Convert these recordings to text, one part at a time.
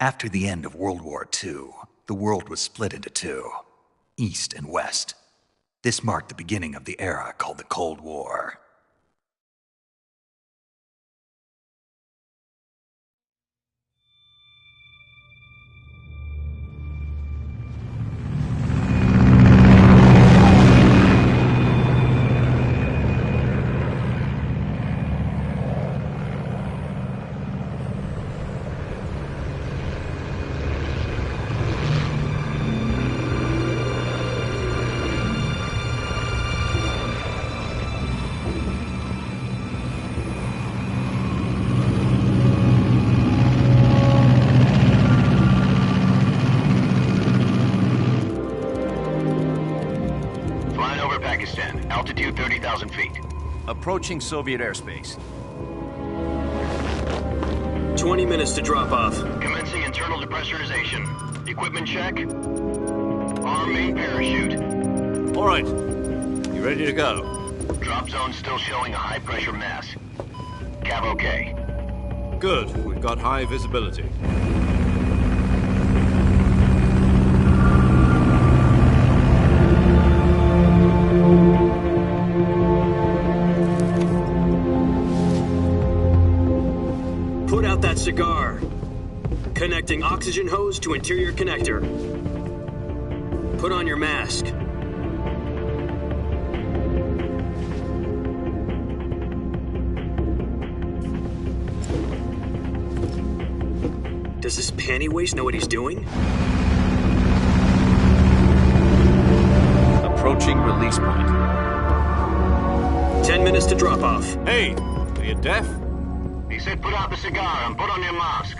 After the end of World War II, the world was split into two, East and West. This marked the beginning of the era called the Cold War. Altitude 30,000 feet. Approaching Soviet airspace. 20 minutes to drop off. Commencing internal depressurization. Equipment check. Arm main parachute. All right. You ready to go? Drop zone still showing a high pressure mass. Cav okay. Good. We've got high visibility. Put out that cigar. Connecting oxygen hose to interior connector. Put on your mask. Does this panty waste know what he's doing? Approaching release point. 10 minutes to drop off. Hey, are you deaf? He said put out the cigar and put on your mask.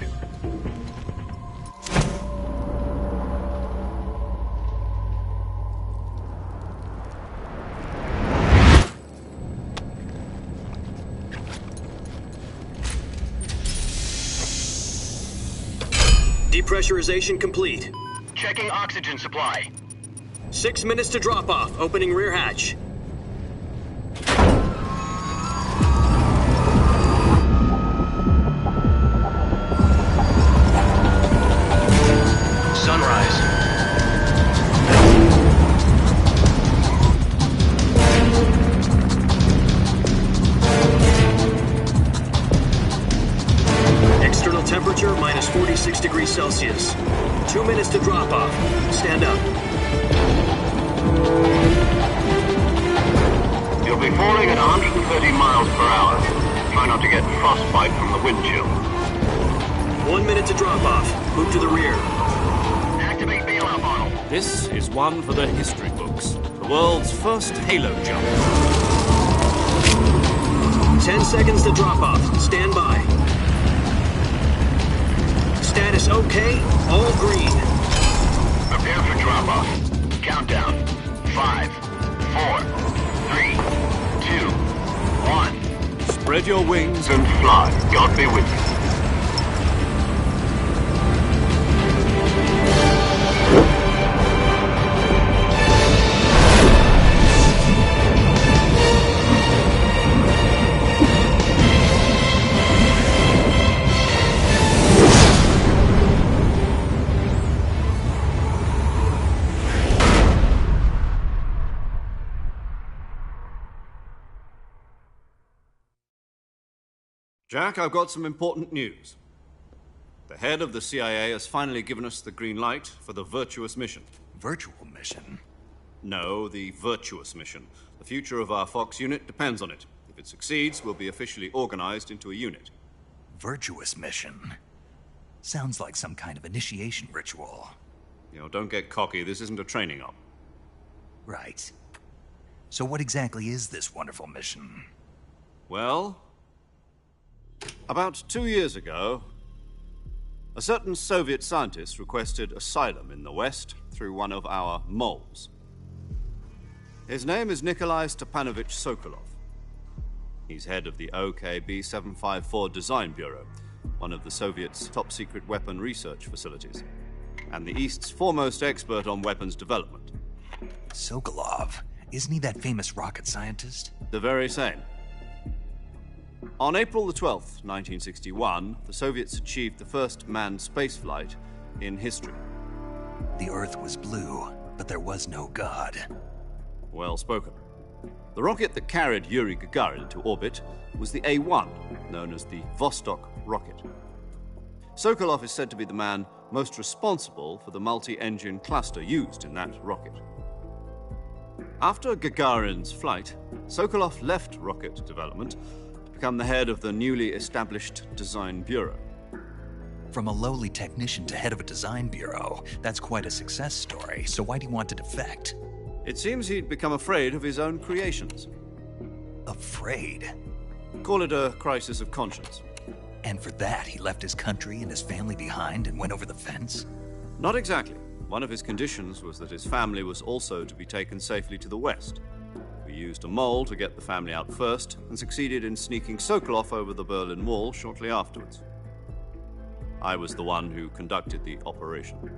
Depressurization complete. Checking oxygen supply. 6 minutes to drop off. Opening rear hatch. Sunrise. External temperature minus 46 degrees Celsius. 2 minutes to drop off. Stand up. You'll be falling at 130 miles per hour. Try not to get frostbite from the wind chill. 1 minute to drop off. Move to the rear. Activate bailout model. This is one for the history books. The world's first halo jump. 10 seconds to drop off. Stand by. Status okay. All green. Prepare for drop-off. Countdown. 5, 4, 3, 2, 1. Spread your wings And fly. God be with you. Jack, I've got some important news. The head of the CIA has finally given us the green light for the virtuous mission. Virtual mission? No, the virtuous mission. The future of our Fox unit depends on it. If it succeeds, we'll be officially organized into a unit. Virtuous mission? Sounds like some kind of initiation ritual. You know, don't get cocky. This isn't a training op. Right. So what exactly is this wonderful mission? Well, about 2 years ago, a certain Soviet scientist requested asylum in the West through one of our moles. His name is Nikolai Stepanovich Sokolov. He's head of the OKB-754 Design Bureau, one of the Soviets' top-secret weapon research facilities, and the East's foremost expert on weapons development. Sokolov? Isn't he that famous rocket scientist? The very same. On April the 12th, 1961, the Soviets achieved the first manned spaceflight in history. The Earth was blue, but there was no God. Well spoken. The rocket that carried Yuri Gagarin into orbit was the A-1, known as the Vostok rocket. Sokolov is said to be the man most responsible for the multi-engine cluster used in that rocket. After Gagarin's flight, Sokolov left rocket development to become the head of the newly established Design Bureau. From a lowly technician to head of a design bureau, that's quite a success story, so why'd he want to defect? It seems he'd become afraid of his own creations. Afraid? Call it a crisis of conscience. And for that, he left his country and his family behind and went over the fence? Not exactly. One of his conditions was that his family was also to be taken safely to the west. We used a mole to get the family out first and succeeded in sneaking Sokolov over the Berlin Wall shortly afterwards. I was the one who conducted the operation.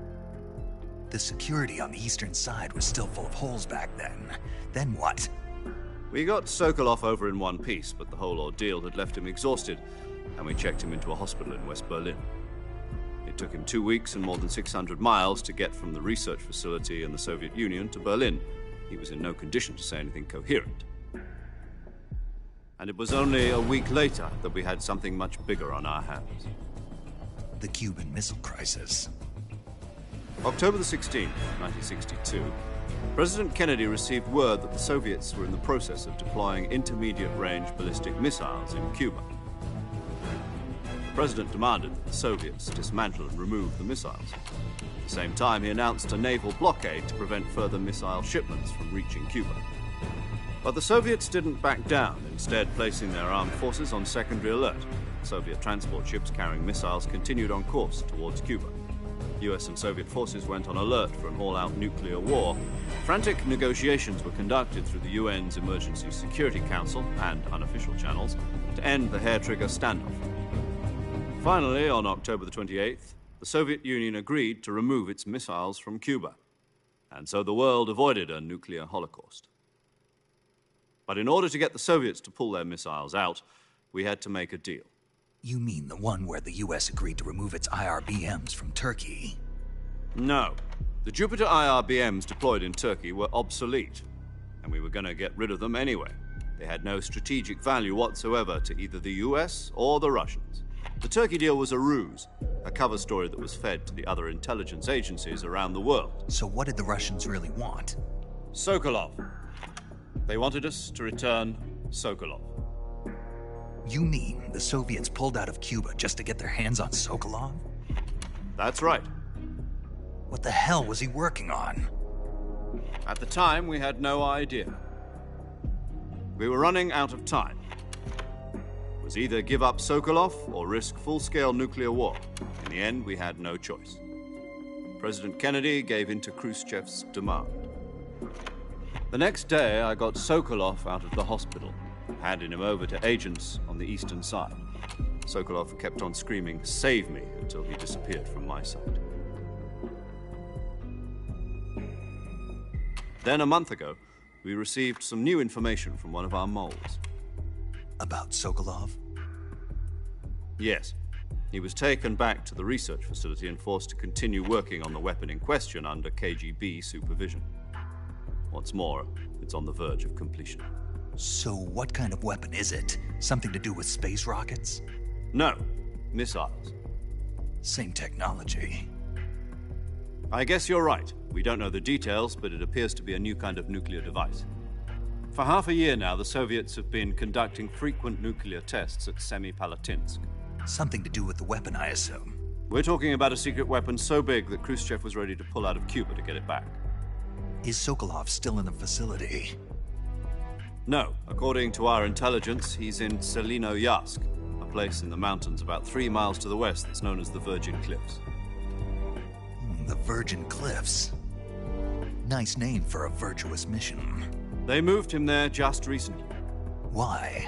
The security on the eastern side was still full of holes back then. Then what? We got Sokolov over in one piece, but the whole ordeal had left him exhausted, and we checked him into a hospital in West Berlin. It took him 2 weeks and more than 600 miles to get from the research facility in the Soviet Union to Berlin. He was in no condition to say anything coherent. And it was only a week later that we had something much bigger on our hands. The Cuban Missile Crisis. October the 16th, 1962, President Kennedy received word that the Soviets were in the process of deploying intermediate-range ballistic missiles in Cuba. The President demanded that the Soviets dismantle and remove the missiles. At the same time, he announced a naval blockade to prevent further missile shipments from reaching Cuba. But the Soviets didn't back down, instead placing their armed forces on secondary alert. Soviet transport ships carrying missiles continued on course towards Cuba. US and Soviet forces went on alert for an all-out nuclear war. Frantic negotiations were conducted through the UN's Emergency Security Council and unofficial channels to end the hair-trigger standoff. Finally, on October the 28th, the Soviet Union agreed to remove its missiles from Cuba, and so the world avoided a nuclear holocaust. But in order to get the Soviets to pull their missiles out, we had to make a deal. You mean the one where the US agreed to remove its IRBMs from Turkey? No. The Jupiter IRBMs deployed in Turkey were obsolete, and we were going to get rid of them anyway. They had no strategic value whatsoever to either the US or the Russians. The Turkey deal was a ruse, a cover story that was fed to the other intelligence agencies around the world. So what did the Russians really want? Sokolov. They wanted us to return Sokolov. You mean the Soviets pulled out of Cuba just to get their hands on Sokolov? That's right. What the hell was he working on? At the time, we had no idea. We were running out of time. It was either give up Sokolov or risk full-scale nuclear war. In the end, we had no choice. President Kennedy gave in to Khrushchev's demand. The next day, I got Sokolov out of the hospital, handing him over to agents on the eastern side. Sokolov kept on screaming, "Save me," until he disappeared from my sight. Then, a month ago, we received some new information from one of our moles. About Sokolov? Yes. He was taken back to the research facility and forced to continue working on the weapon in question under KGB supervision. What's more, it's on the verge of completion. So what kind of weapon is it? Something to do with space rockets? No, missiles. Same technology. I guess you're right. We don't know the details, but it appears to be a new kind of nuclear device. For half a year now, the Soviets have been conducting frequent nuclear tests at Semipalatinsk. Something to do with the weapon, I assume. We're talking about a secret weapon so big that Khrushchev was ready to pull out of Cuba to get it back. Is Sokolov still in the facility? No. According to our intelligence, he's in Selinoyarsk, a place in the mountains about 3 miles to the west that's known as the Virgin Cliffs. The Virgin Cliffs. Nice name for a virtuous mission. They moved him there just recently. Why?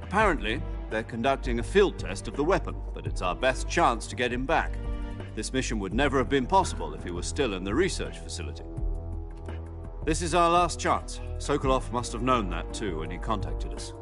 Apparently, they're conducting a field test of the weapon, but it's our best chance to get him back. This mission would never have been possible if he was still in the research facility. This is our last chance. Sokolov must have known that too when he contacted us.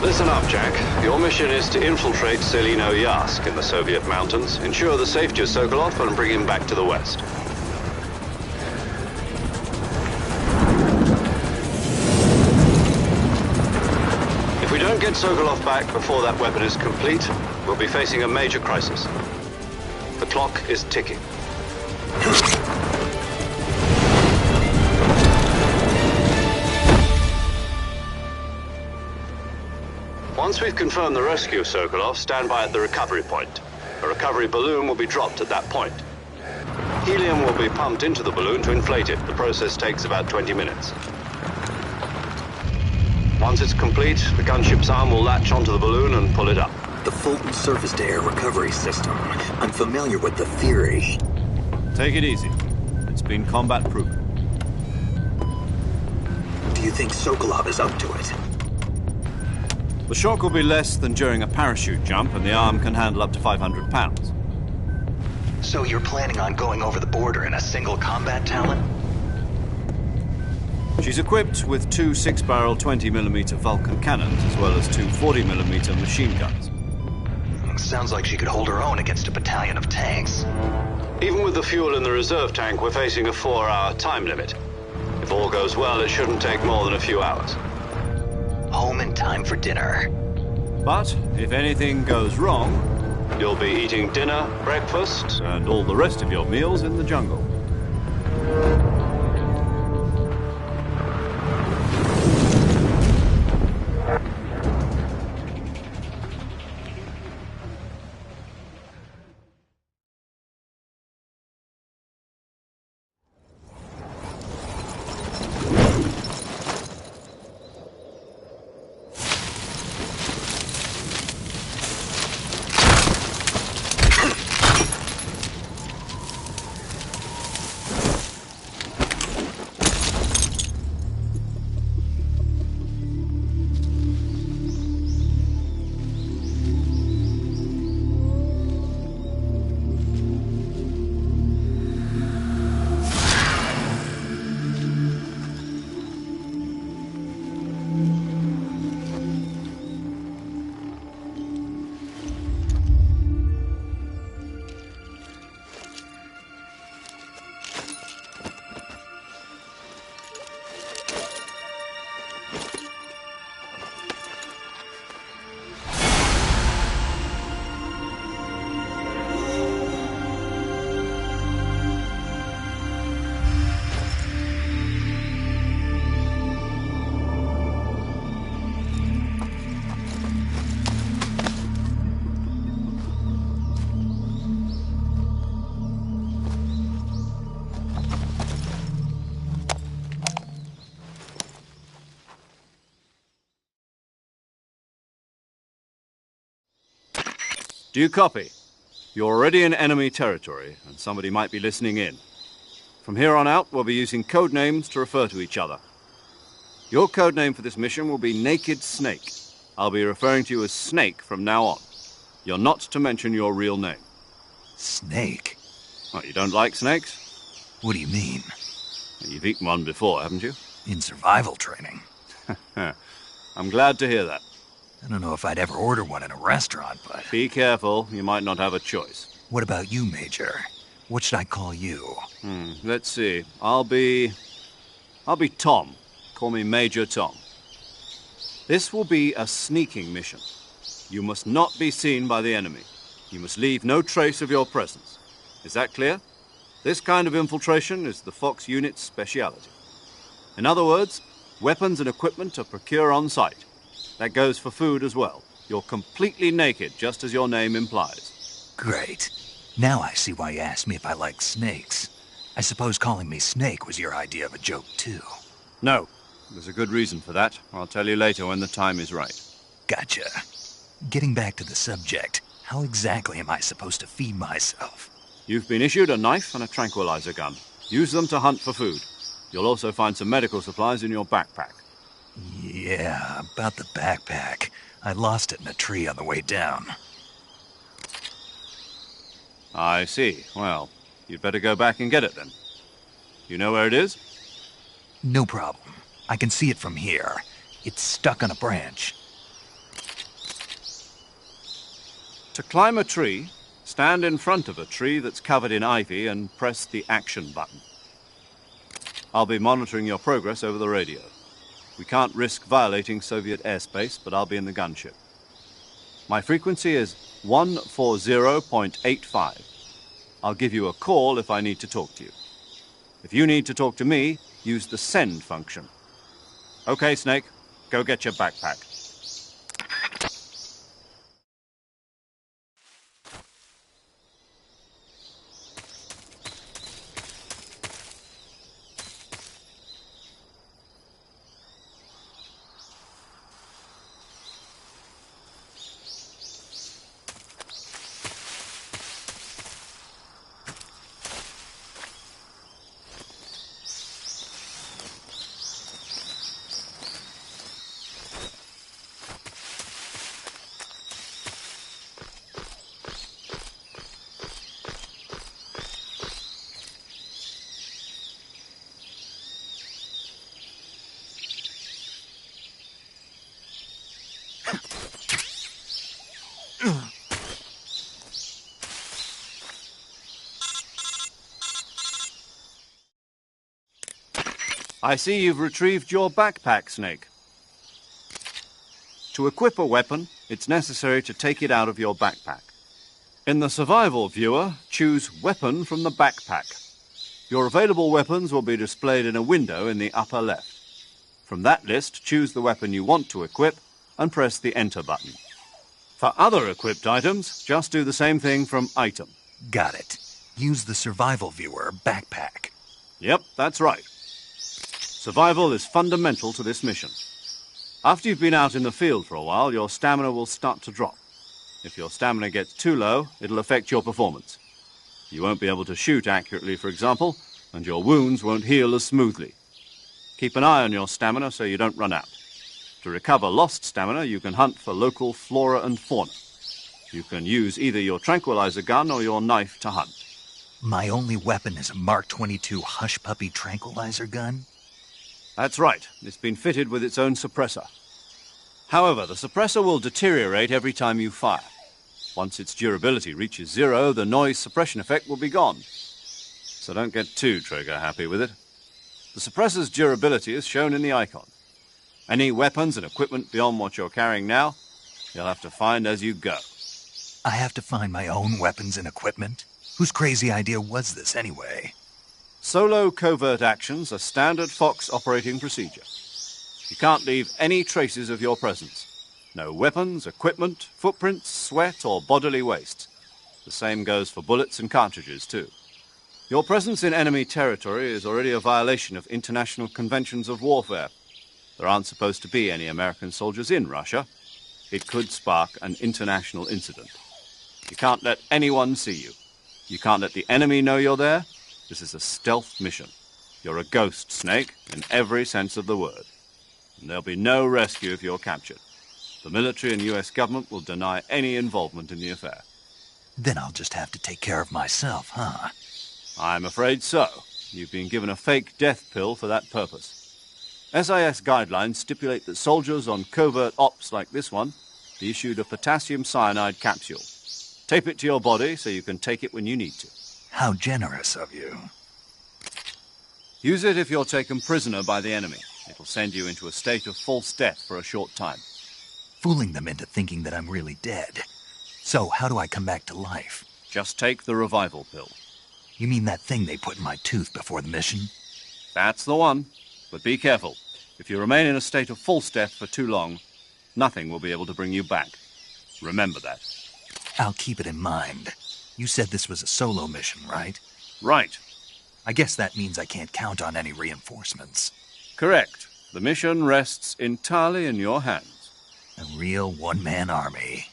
Listen up, Jack. Your mission is to infiltrate Selino-Yask in the Soviet mountains, ensure the safety of Sokolov, and bring him back to the West. If we don't get Sokolov back before that weapon is complete, we'll be facing a major crisis. The clock is ticking. Once we've confirmed the rescue of Sokolov, stand by at the recovery point. A recovery balloon will be dropped at that point. Helium will be pumped into the balloon to inflate it. The process takes about 20 minutes. Once it's complete, the gunship's arm will latch onto the balloon and pull it up. The Fulton surface-to-air recovery system. I'm familiar with the theory. Take it easy. It's been combat-proven. Do you think Sokolov is up to it? The shock will be less than during a parachute jump, and the arm can handle up to 500 pounds. So you're planning on going over the border in a single combat Talon? She's equipped with two 6-barrel 20mm Vulcan cannons, as well as two 40mm machine guns. Sounds like she could hold her own against a battalion of tanks. Even with the fuel in the reserve tank, we're facing a 4-hour time limit. If all goes well, it shouldn't take more than a few hours. Home in time for dinner. But if anything goes wrong, you'll be eating dinner, breakfast, and all the rest of your meals in the jungle. Do you copy? You're already in enemy territory, and somebody might be listening in. From here on out, we'll be using code names to refer to each other. Your code name for this mission will be Naked Snake. I'll be referring to you as Snake from now on. You're not to mention your real name. Snake? What, you don't like snakes? What do you mean? You've eaten one before, haven't you? In survival training. I'm glad to hear that. I don't know if I'd ever order one in a restaurant, but... Be careful, you might not have a choice. What about you, Major? What should I call you? Let's see. I'll be Tom. Call me Major Tom. This will be a sneaking mission. You must not be seen by the enemy. You must leave no trace of your presence. Is that clear? This kind of infiltration is the Fox unit's speciality. In other words, weapons and equipment are procured on site. That goes for food as well. You're completely naked, just as your name implies. Great. Now I see why you asked me if I like snakes. I suppose calling me Snake was your idea of a joke, too. No. There's a good reason for that. I'll tell you later when the time is right. Gotcha. Getting back to the subject, how exactly am I supposed to feed myself? You've been issued a knife and a tranquilizer gun. Use them to hunt for food. You'll also find some medical supplies in your backpack. Yeah, about the backpack. I lost it in a tree on the way down. I see. Well, you'd better go back and get it then. You know where it is? No problem. I can see it from here. It's stuck on a branch. To climb a tree, stand in front of a tree that's covered in ivy and press the action button. I'll be monitoring your progress over the radio. We can't risk violating Soviet airspace, but I'll be in the gunship. My frequency is 140.85. I'll give you a call if I need to talk to you. If you need to talk to me, use the send function. Okay, Snake, go get your backpack. I see you've retrieved your backpack, Snake. To equip a weapon, it's necessary to take it out of your backpack. In the survival viewer, choose Weapon from the backpack. Your available weapons will be displayed in a window in the upper left. From that list, choose the weapon you want to equip and press the Enter button. For other equipped items, just do the same thing from Item. Got it. Use the survival viewer backpack. Yep, that's right. Survival is fundamental to this mission. After you've been out in the field for a while, your stamina will start to drop. If your stamina gets too low, it'll affect your performance. You won't be able to shoot accurately, for example, and your wounds won't heal as smoothly. Keep an eye on your stamina so you don't run out. To recover lost stamina, you can hunt for local flora and fauna. You can use either your tranquilizer gun or your knife to hunt. My only weapon is a Mark 22 Hush Puppy tranquilizer gun? That's right. It's been fitted with its own suppressor. However, the suppressor will deteriorate every time you fire. Once its durability reaches 0, the noise suppression effect will be gone. So don't get too trigger-happy with it. The suppressor's durability is shown in the icon. Any weapons and equipment beyond what you're carrying now, you'll have to find as you go. I have to find my own weapons and equipment? Whose crazy idea was this, anyway? Solo covert actions are standard Fox operating procedure. You can't leave any traces of your presence. No weapons, equipment, footprints, sweat, or bodily waste. The same goes for bullets and cartridges, too. Your presence in enemy territory is already a violation of international conventions of warfare. There aren't supposed to be any American soldiers in Russia. It could spark an international incident. You can't let anyone see you. You can't let the enemy know you're there. This is a stealth mission. You're a ghost, Snake, in every sense of the word. And there'll be no rescue if you're captured. The military and U.S. government will deny any involvement in the affair. Then I'll just have to take care of myself, huh? I'm afraid so. You've been given a fake death pill for that purpose. SIS guidelines stipulate that soldiers on covert ops like this one be issued a potassium cyanide capsule. Tape it to your body so you can take it when you need to. How generous of you. Use it if you're taken prisoner by the enemy. It'll send you into a state of false death for a short time. Fooling them into thinking that I'm really dead. So, how do I come back to life? Just take the revival pill. You mean that thing they put in my tooth before the mission? That's the one. But be careful. If you remain in a state of false death for too long, nothing will be able to bring you back. Remember that. I'll keep it in mind. You said this was a solo mission, right? Right. I guess that means I can't count on any reinforcements. Correct. The mission rests entirely in your hands. A real one-man army.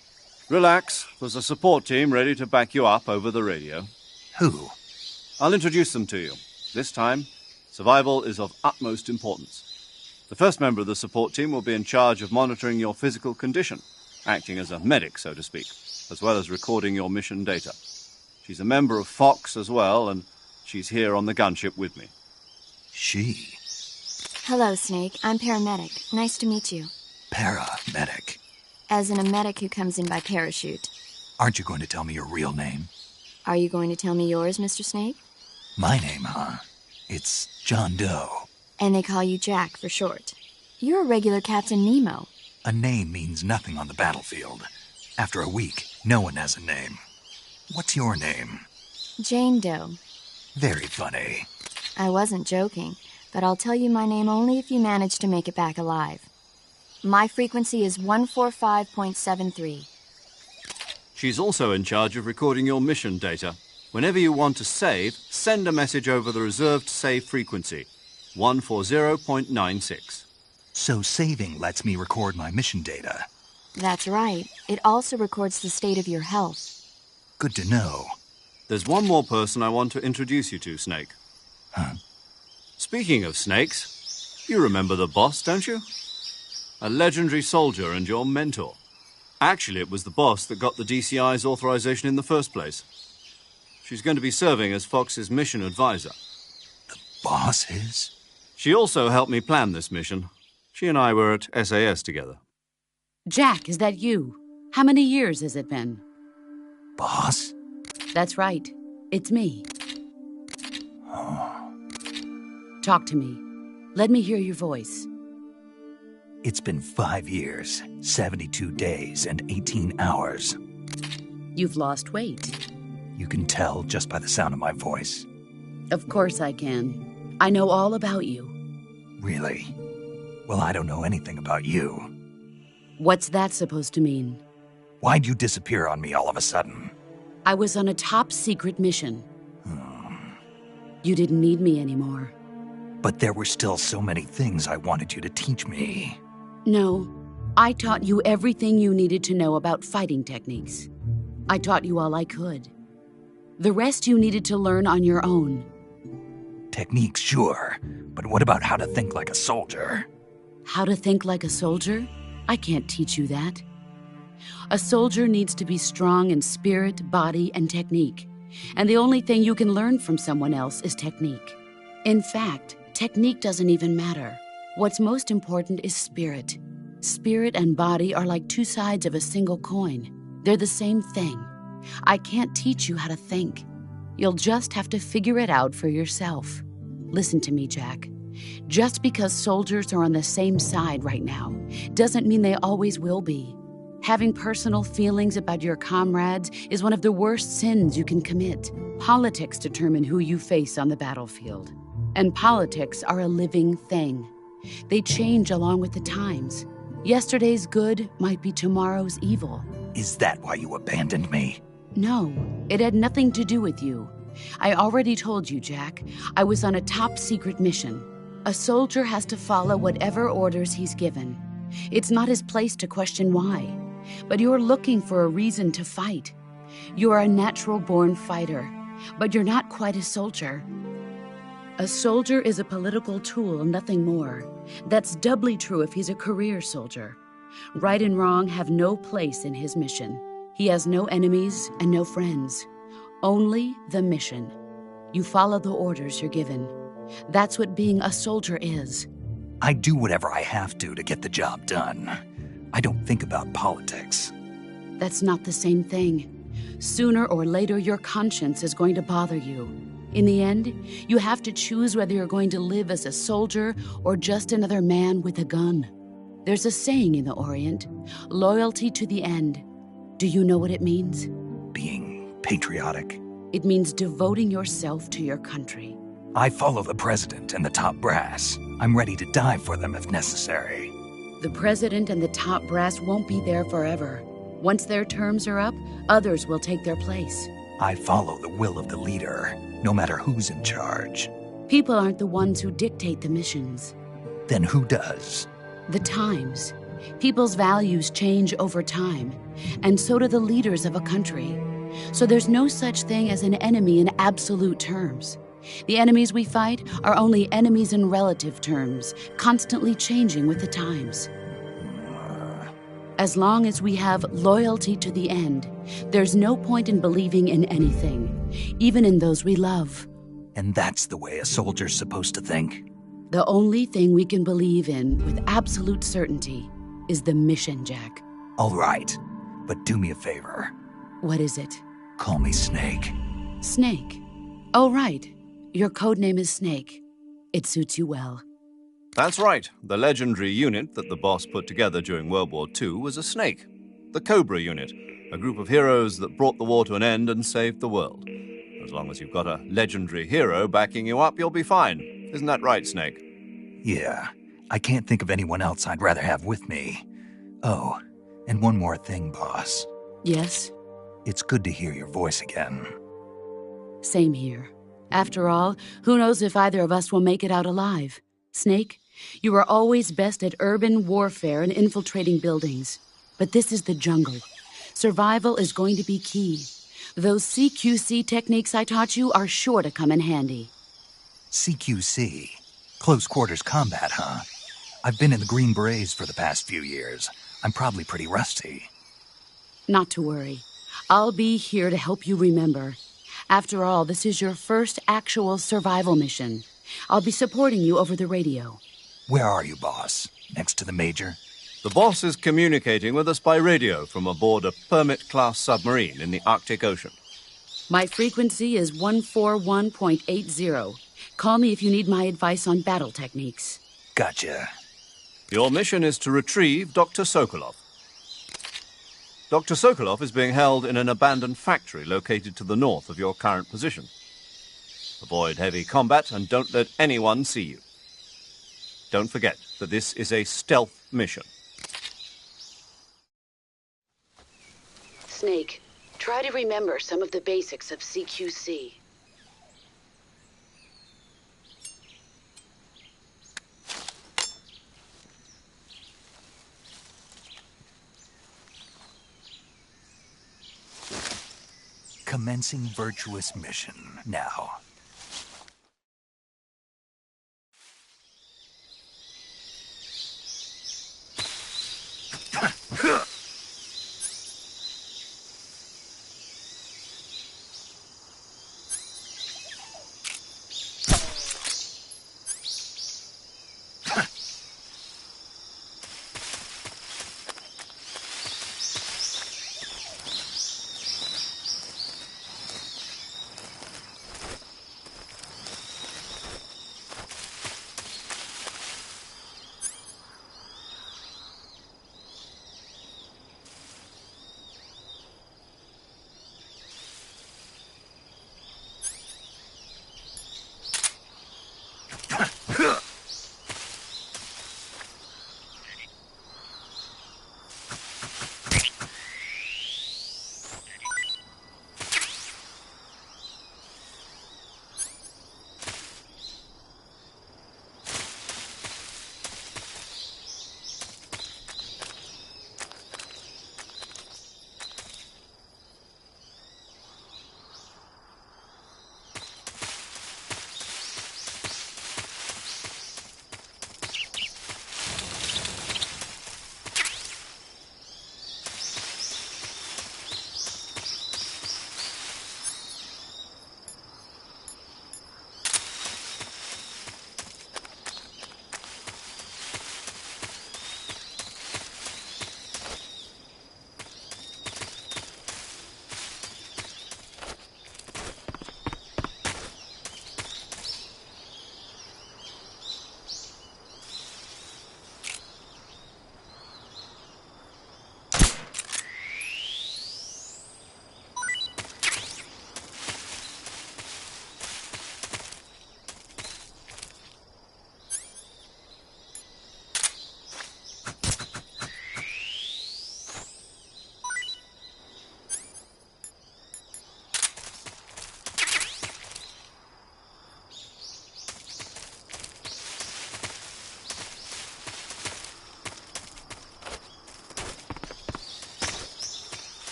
Relax. There's a support team ready to back you up over the radio. Who? I'll introduce them to you. This time, survival is of utmost importance. The first member of the support team will be in charge of monitoring your physical condition, acting as a medic, so to speak, as well as recording your mission data. She's a member of Fox as well, and she's here on the gunship with me. She? Hello, Snake. I'm paramedic. Nice to meet you. Paramedic? As in a medic who comes in by parachute. Aren't you going to tell me your real name? Are you going to tell me yours, Mr. Snake? My name, huh? It's John Doe. And they call you Jack for short. You're a regular Captain Nemo. A name means nothing on the battlefield. After a week, no one has a name. What's your name? Jane Doe. Very funny. I wasn't joking, but I'll tell you my name only if you manage to make it back alive. My frequency is 145.73. She's also in charge of recording your mission data. Whenever you want to save, send a message over the reserved save frequency, 140.96. So saving lets me record my mission data. That's right. It also records the state of your health. Good to know. There's one more person I want to introduce you to, Snake. Huh? Speaking of snakes, you remember the boss, don't you? A legendary soldier and your mentor. Actually, it was the boss that got the DCI's authorization in the first place. She's going to be serving as Fox's mission advisor. The boss is? She also helped me plan this mission. She and I were at SAS together. Jack, is that you? How many years has it been? Boss? That's right. It's me. Oh. Talk to me. Let me hear your voice. It's been 5 years, 72 days, and 18 hours. You've lost weight. You can tell just by the sound of my voice. Of course I can. I know all about you. Really? Well, I don't know anything about you. What's that supposed to mean? Why'd you disappear on me all of a sudden? I was on a top-secret mission. You didn't need me anymore. But there were still so many things I wanted you to teach me. No, I taught you everything you needed to know about fighting techniques. I taught you all I could. The rest you needed to learn on your own. Techniques, sure. But what about how to think like a soldier? How to think like a soldier? I can't teach you that. A soldier needs to be strong in spirit, body, and technique. And the only thing you can learn from someone else is technique. In fact, technique doesn't even matter. What's most important is spirit. Spirit and body are like two sides of a single coin. They're the same thing. I can't teach you how to think. You'll just have to figure it out for yourself. Listen to me, Jack. Just because soldiers are on the same side right now doesn't mean they always will be. Having personal feelings about your comrades is one of the worst sins you can commit. Politics determine who you face on the battlefield. And politics are a living thing. They change along with the times. Yesterday's good might be tomorrow's evil. Is that why you abandoned me? No, it had nothing to do with you. I already told you, Jack. I was on a top-secret mission. A soldier has to follow whatever orders he's given. It's not his place to question why. But you're looking for a reason to fight. You're a natural-born fighter, but you're not quite a soldier. A soldier is a political tool, nothing more. That's doubly true if he's a career soldier. Right and wrong have no place in his mission. He has no enemies and no friends. Only the mission. You follow the orders you're given. That's what being a soldier is. I do whatever I have to get the job done. I don't think about politics. That's not the same thing. Sooner or later, your conscience is going to bother you. In the end, you have to choose whether you're going to live as a soldier or just another man with a gun. There's a saying in the Orient, loyalty to the end. Do you know what it means? Being patriotic. It means devoting yourself to your country. I follow the president and the top brass. I'm ready to die for them if necessary. The president and the top brass won't be there forever. Once their terms are up, others will take their place. I follow the will of the leader, no matter who's in charge. People aren't the ones who dictate the missions. Then who does? The times. People's values change over time, and so do the leaders of a country. So there's no such thing as an enemy in absolute terms. The enemies we fight are only enemies in relative terms, constantly changing with the times. As long as we have loyalty to the end, there's no point in believing in anything, even in those we love. And that's the way a soldier's supposed to think? The only thing we can believe in with absolute certainty is the mission, Jack. All right, but do me a favor. What is it? Call me Snake. Snake. Oh, right. Your code name is Snake. It suits you well. That's right. The legendary unit that the boss put together during World War II was a snake. The Cobra unit, a group of heroes that brought the war to an end and saved the world. As long as you've got a legendary hero backing you up, you'll be fine. Isn't that right, Snake? Yeah, I can't think of anyone else I'd rather have with me. Oh, and one more thing, boss. Yes? It's good to hear your voice again. Same here. After all, who knows if either of us will make it out alive? Snake, you are always best at urban warfare and infiltrating buildings. But this is the jungle. Survival is going to be key. Those CQC techniques I taught you are sure to come in handy. CQC? Close quarters combat, huh? I've been in the Green Berets for the past few years. I'm probably pretty rusty. Not to worry. I'll be here to help you remember. After all, this is your first actual survival mission. I'll be supporting you over the radio. Where are you, boss? Next to the Major? The boss is communicating with us by radio from aboard a Permit-class submarine in the Arctic Ocean. My frequency is 141.80. Call me if you need my advice on battle techniques. Gotcha. Your mission is to retrieve Dr. Sokolov. Dr. Sokolov is being held in an abandoned factory located to the north of your current position. Avoid heavy combat and don't let anyone see you. Don't forget that this is a stealth mission. Snake, try to remember some of the basics of CQC. Commencing virtuous mission now.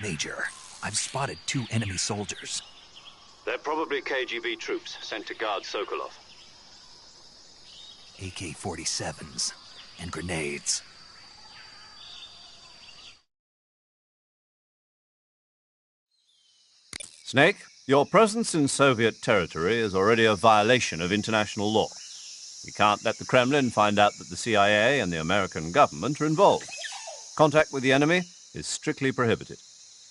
Major, I've spotted 2 enemy soldiers. They're probably KGB troops sent to guard Sokolov. AK-47s and grenades. Snake, your presence in Soviet territory is already a violation of international law. We can't let the Kremlin find out that the CIA and the American government are involved. Contact with the enemy is strictly prohibited.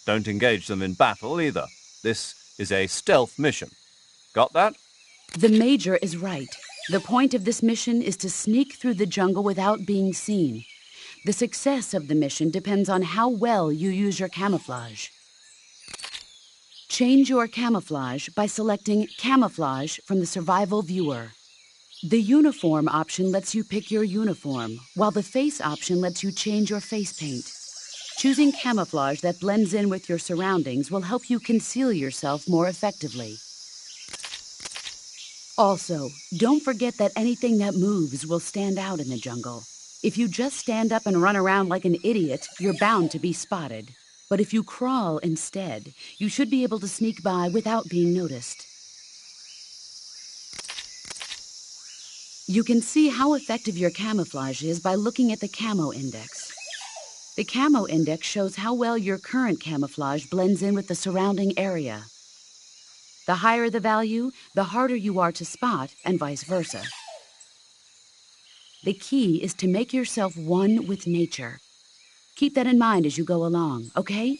Don't engage them in battle either. This is a stealth mission. Got that? The Major is right. The point of this mission is to sneak through the jungle without being seen. The success of the mission depends on how well you use your camouflage. Change your camouflage by selecting Camouflage from the Survival Viewer. The Uniform option lets you pick your uniform, while the Face option lets you change your face paint. Choosing camouflage that blends in with your surroundings will help you conceal yourself more effectively. Also, don't forget that anything that moves will stand out in the jungle. If you just stand up and run around like an idiot, you're bound to be spotted. But if you crawl instead, you should be able to sneak by without being noticed. You can see how effective your camouflage is by looking at the Camo Index. The Camo Index shows how well your current camouflage blends in with the surrounding area. The higher the value, the harder you are to spot, and vice versa. The key is to make yourself one with nature. Keep that in mind as you go along, okay?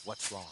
What's wrong?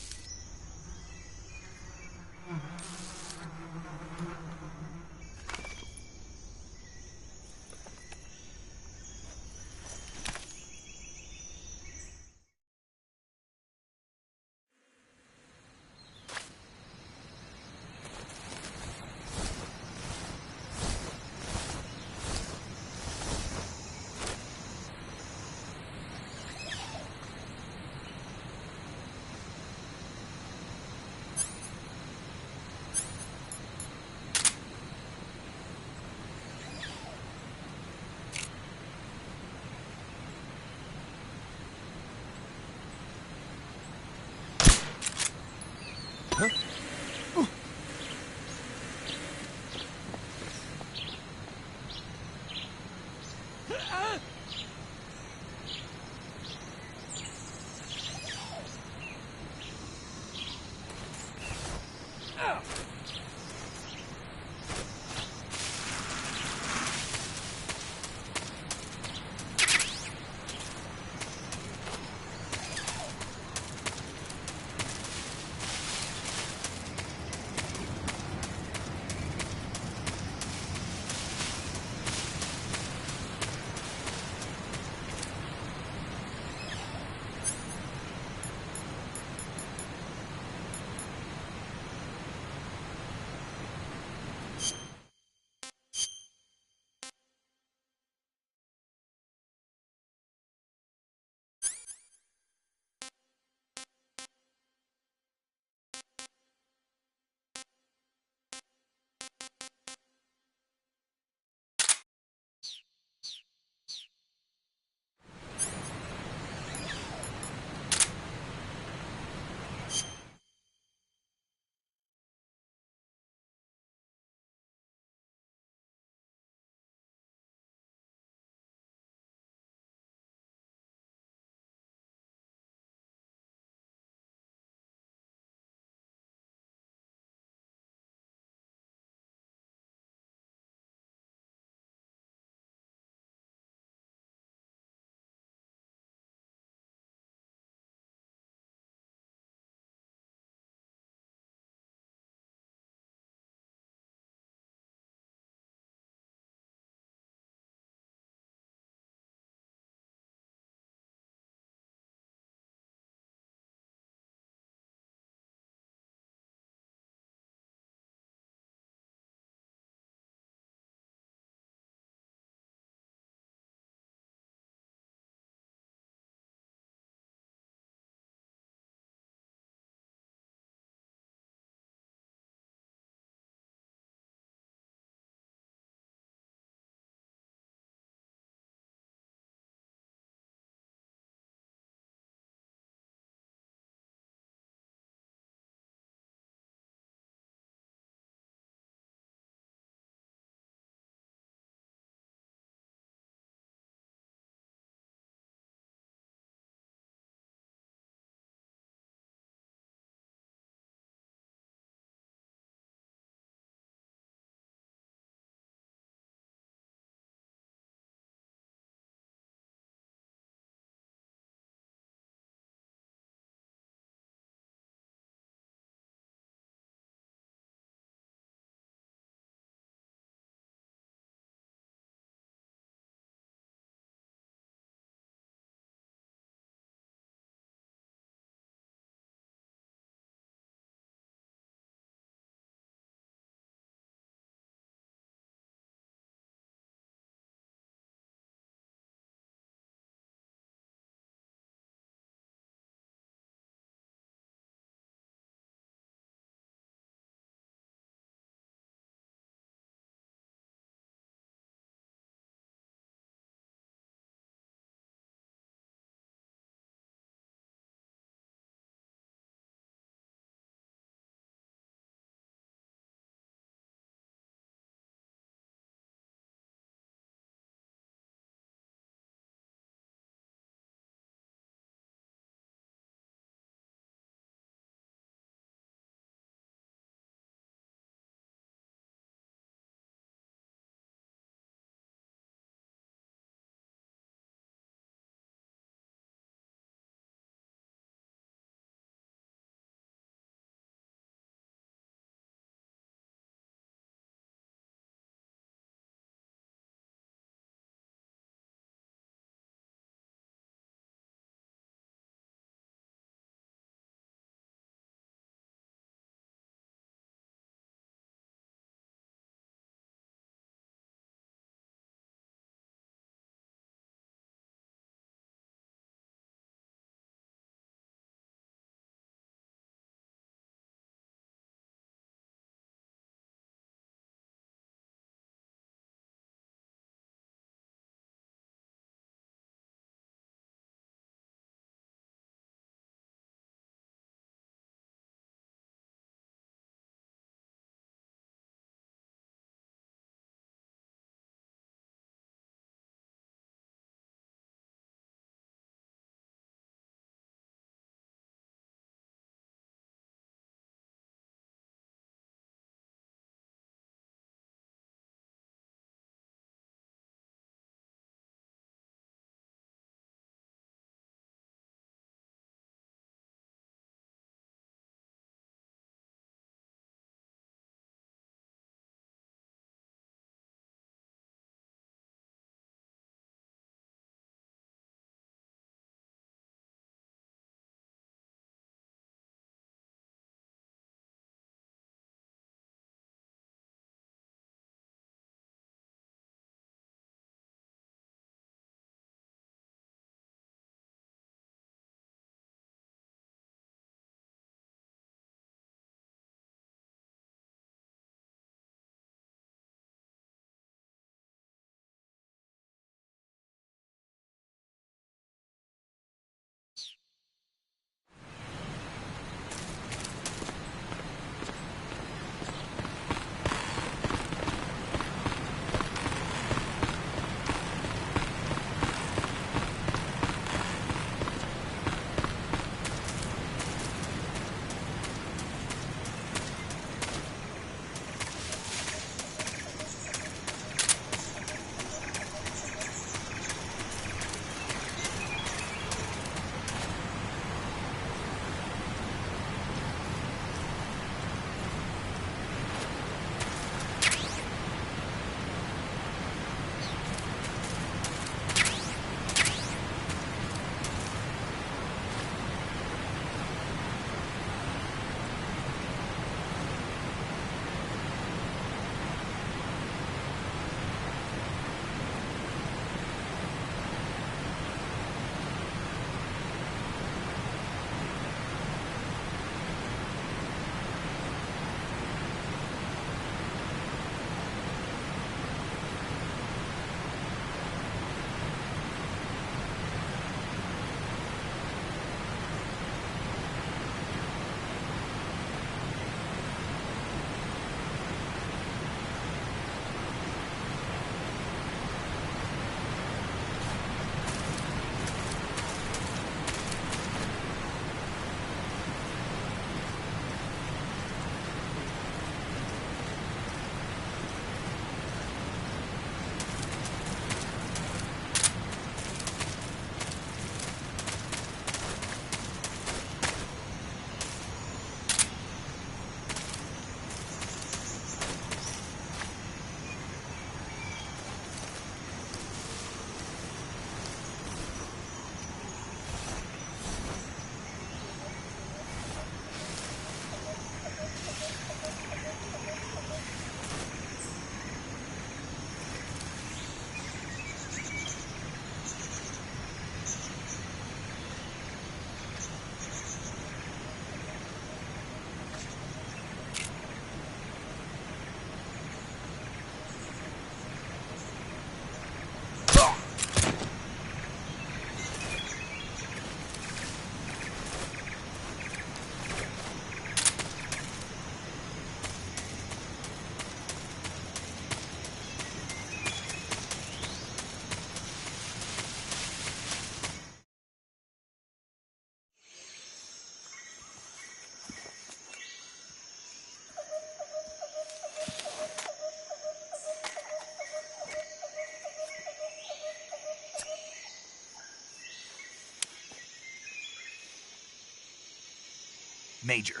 Major,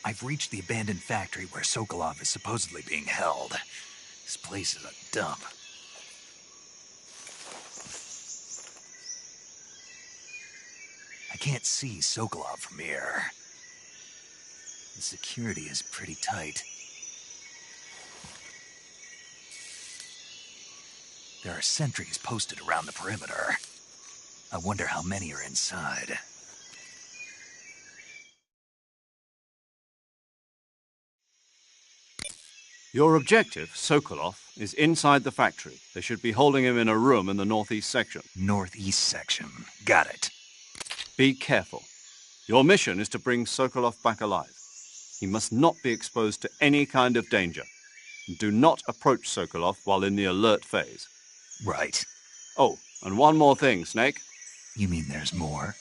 I've reached the abandoned factory where Sokolov is supposedly being held. This place is a dump. I can't see Sokolov from here. The security is pretty tight. There are sentries posted around the perimeter. I wonder how many are inside. Your objective, Sokolov, is inside the factory. They should be holding him in a room in the northeast section. Northeast section. Got it. Be careful. Your mission is to bring Sokolov back alive. He must not be exposed to any kind of danger. Do not approach Sokolov while in the alert phase. Right. Oh, and one more thing, Snake. You mean there's more?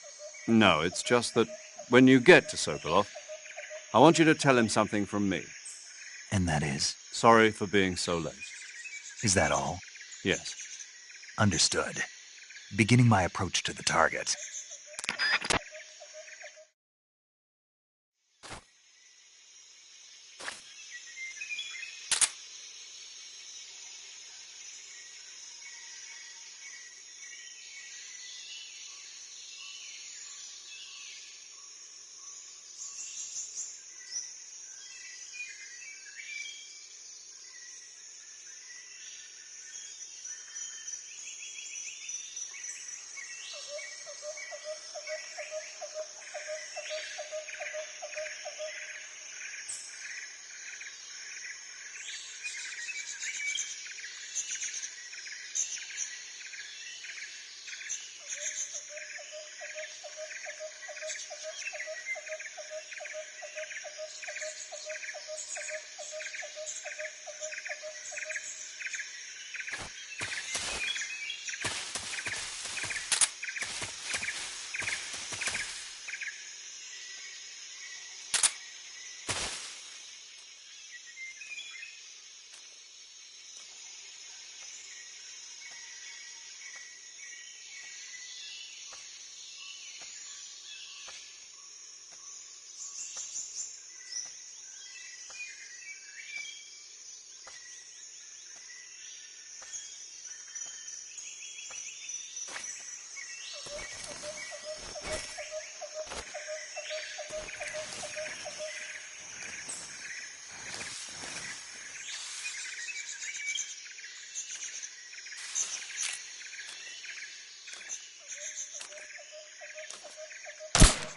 No, it's just that when you get to Sokolov, I want you to tell him something from me. And that is? Sorry for being so late. Is that all? Yes. Understood. Beginning my approach to the target.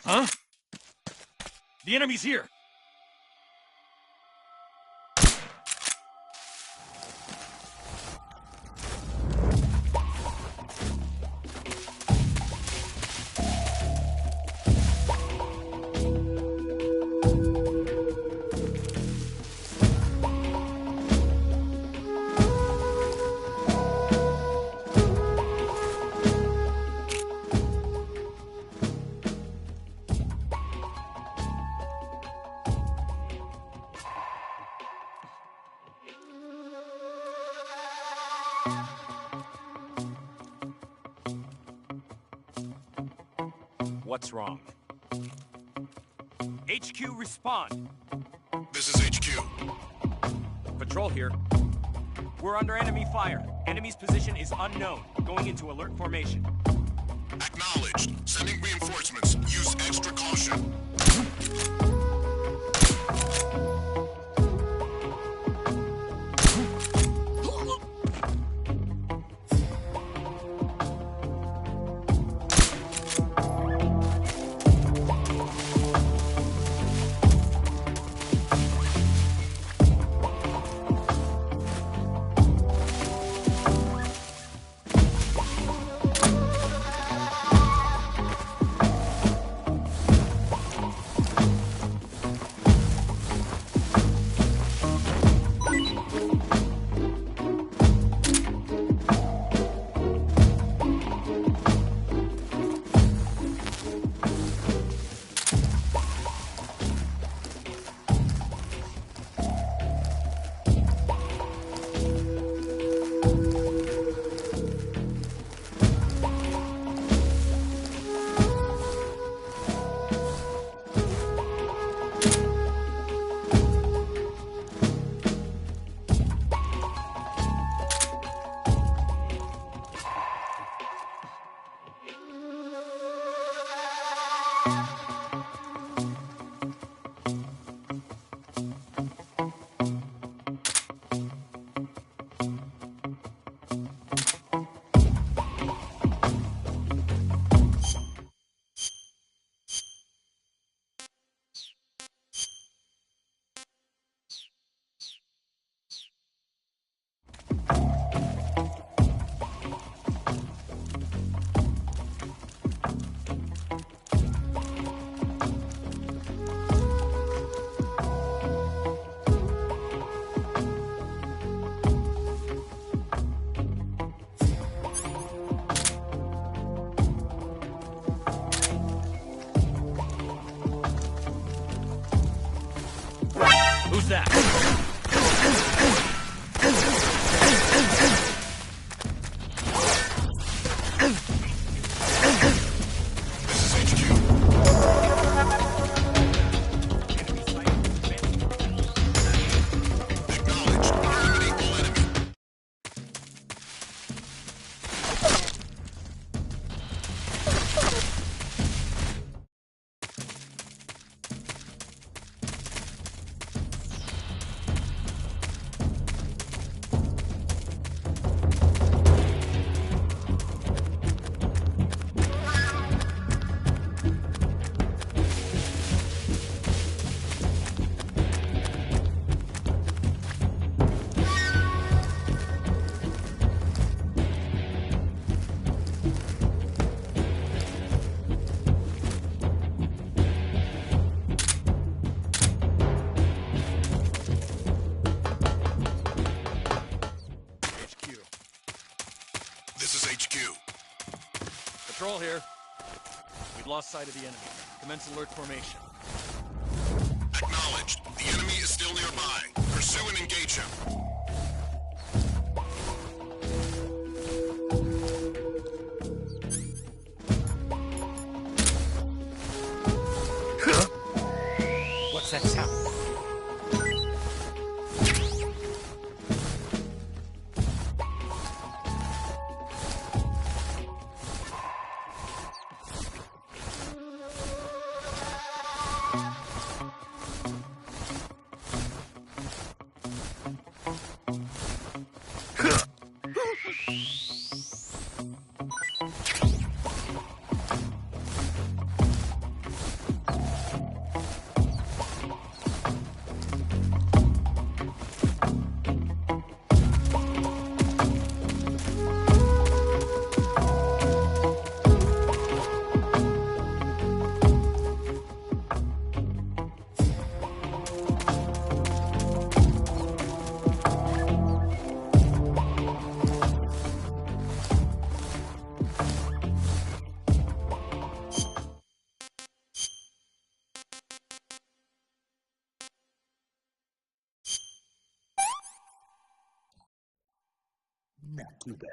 Huh? The enemy's here! What's wrong? HQ, respond! This is HQ. Patrol here. We're under enemy fire. Enemy's position is unknown. Going into alert formation. Acknowledged. Sending reinforcements. Use extra caution. Who's that? Patrol here. We've lost sight of the enemy. Commence alert formation. Acknowledged. The enemy is still nearby. Pursue and engage him. What's that sound? Not too bad.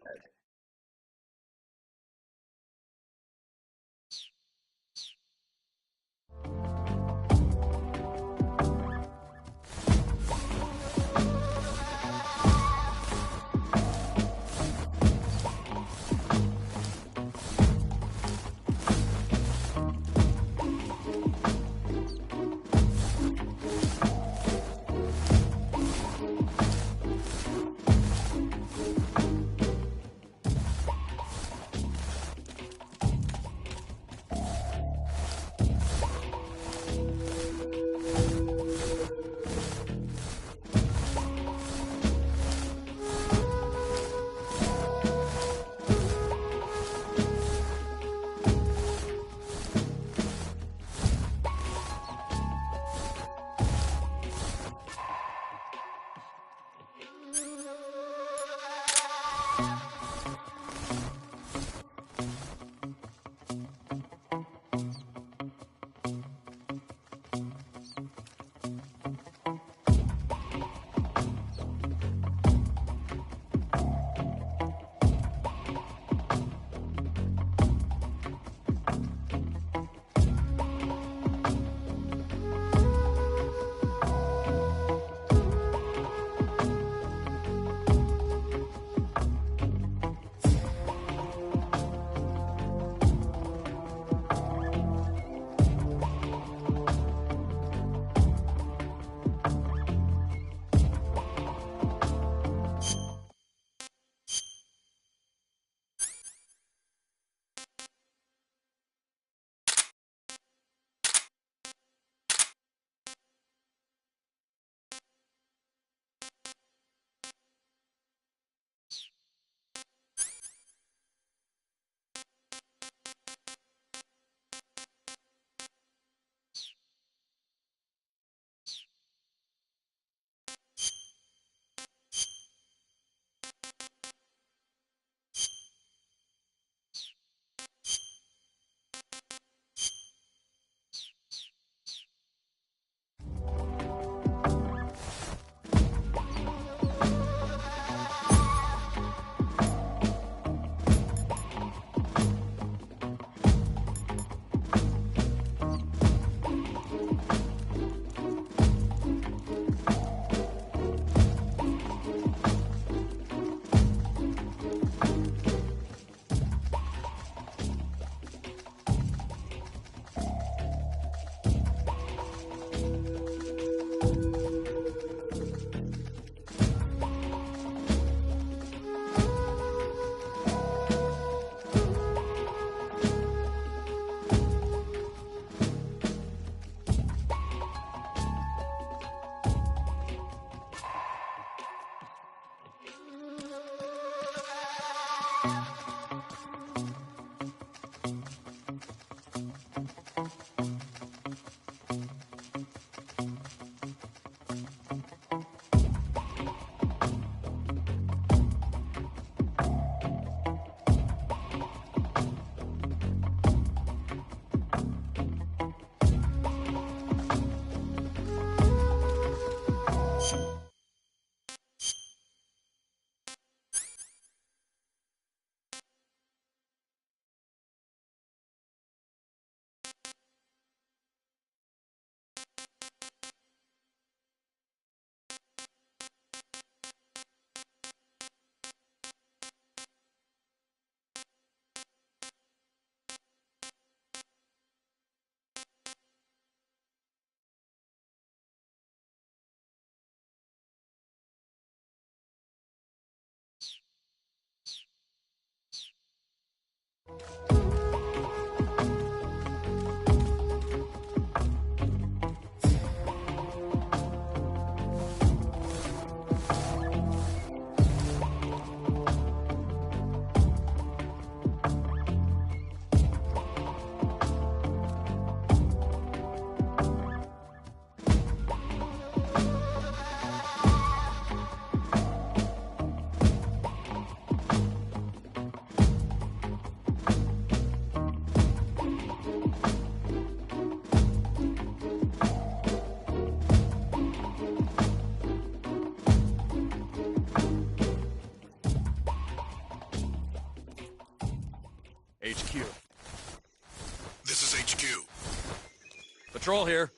Patrol here.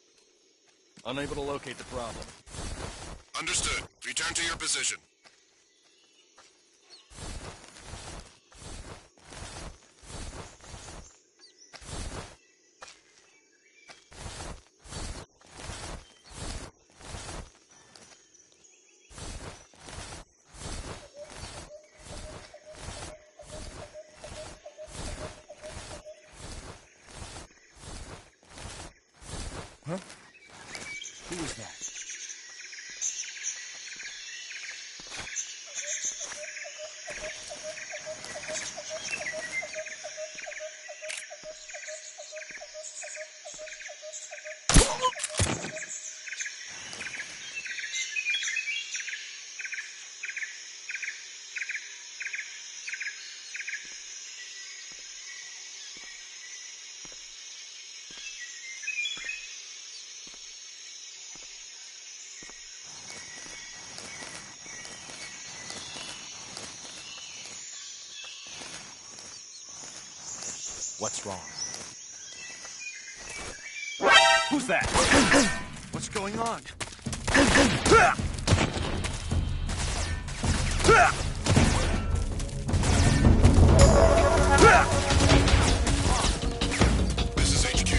Unable to locate the problem. Understood. Return to your position. Huh? Who was that? What's wrong? Who's that? What's going on? This is HQ.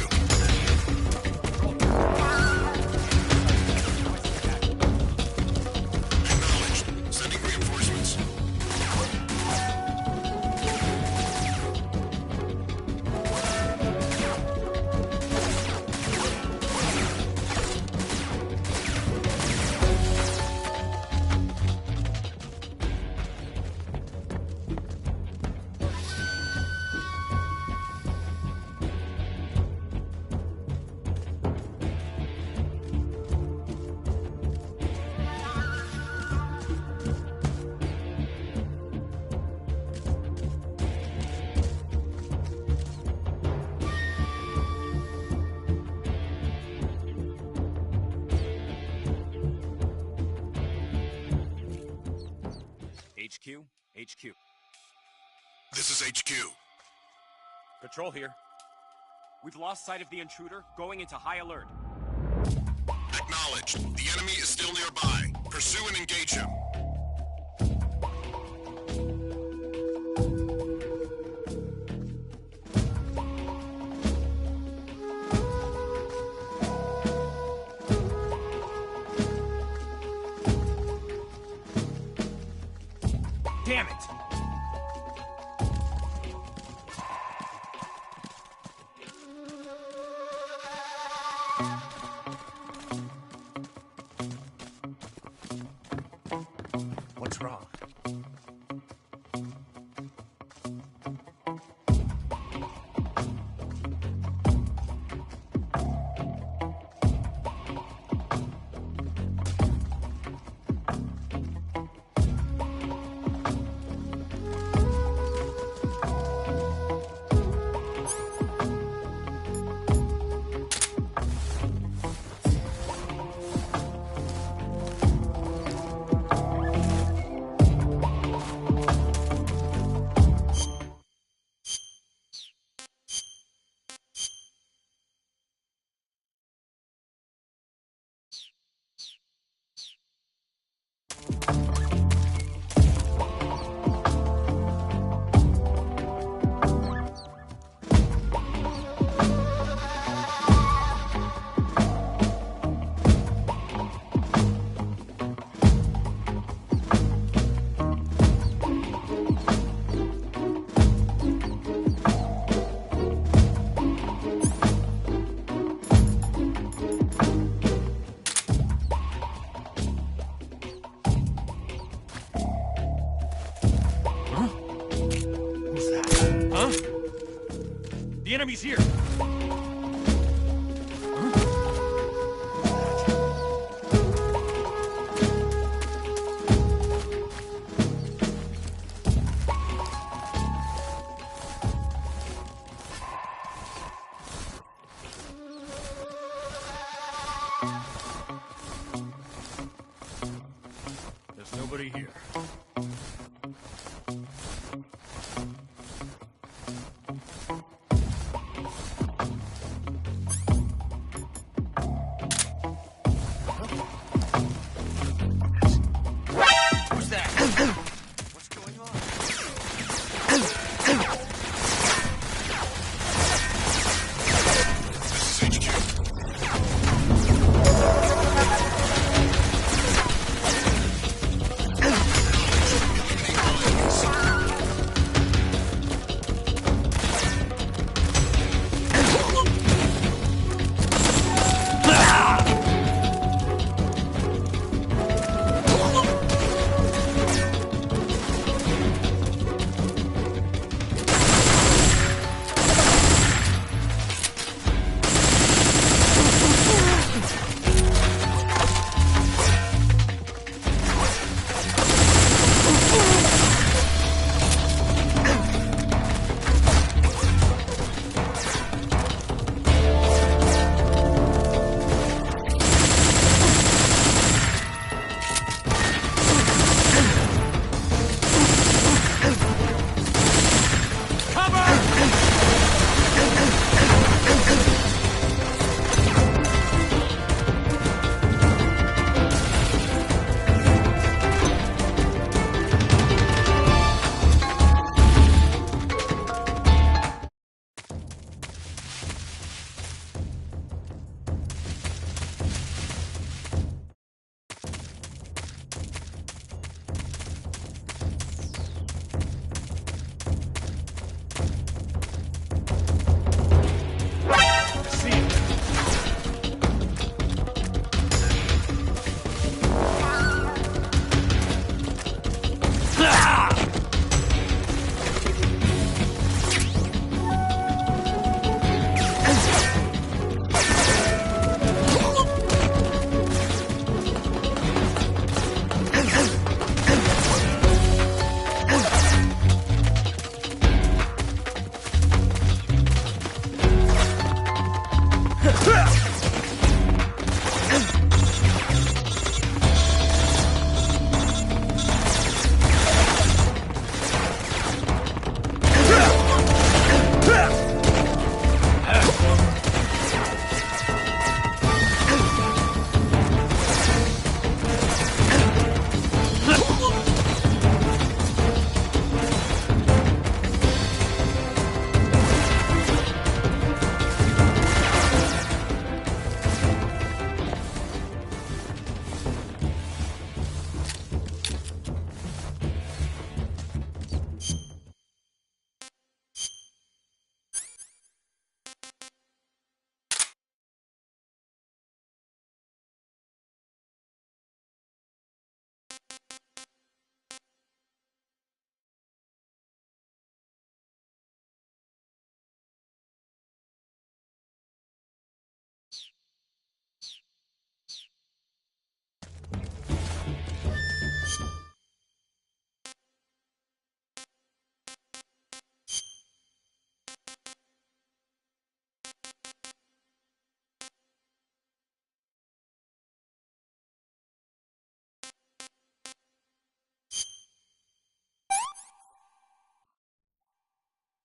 Acknowledged. Sending reinforcements. HQ. This is HQ. Patrol here. We've lost sight of the intruder, going into high alert. Acknowledged. The enemy is still nearby. Pursue and engage him. Damn it! What's wrong? The enemy's here! There's nobody here.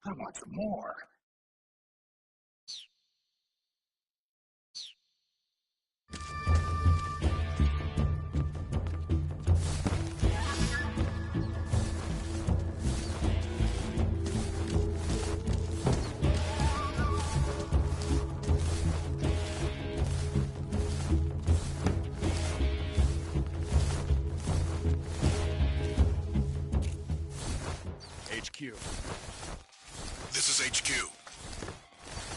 I want some more. HQ. This is HQ.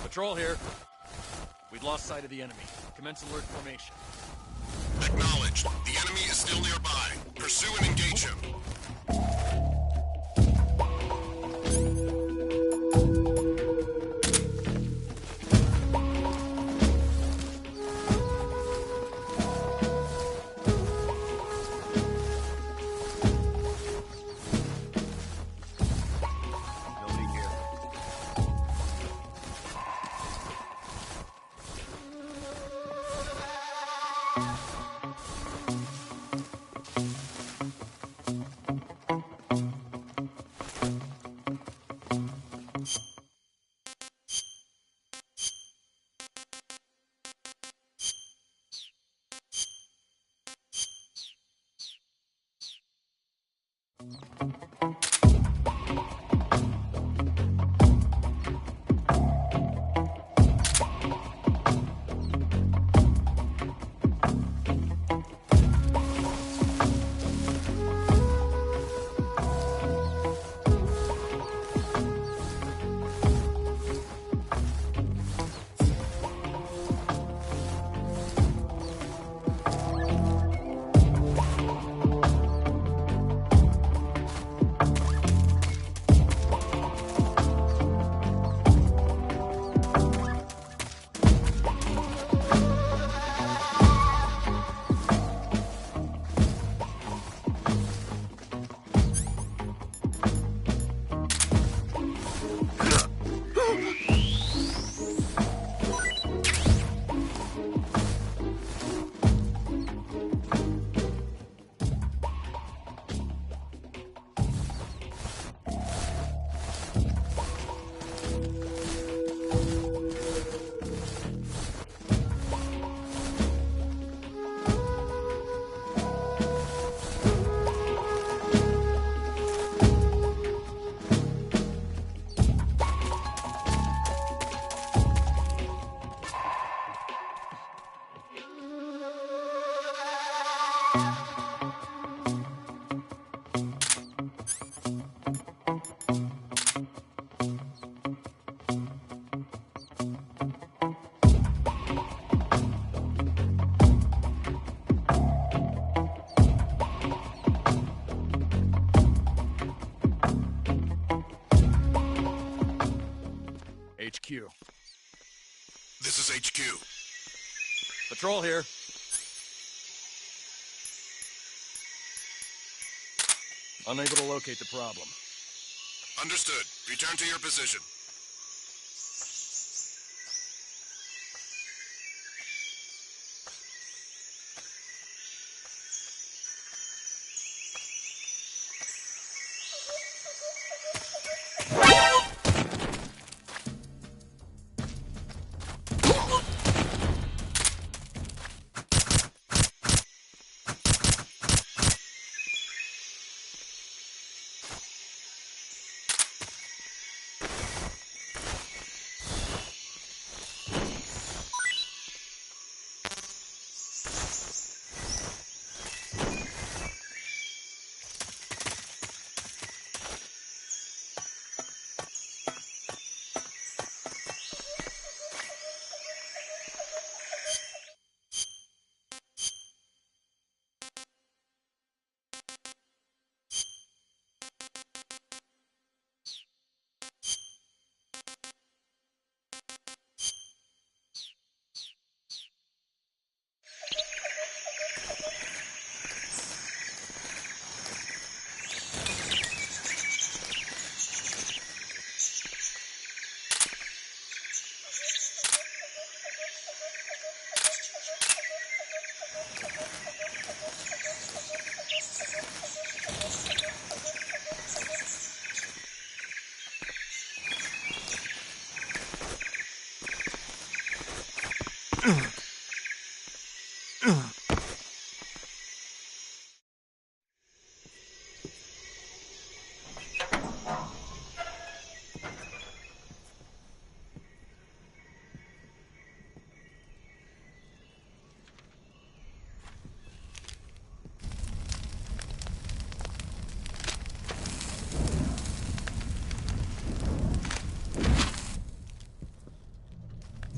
Patrol here. We'd lost sight of the enemy. Commence alert formation. Acknowledged. The enemy is still nearby. Pursue and engage him. HQ. This is HQ. Patrol here. Unable to locate the problem. Understood. Return to your position.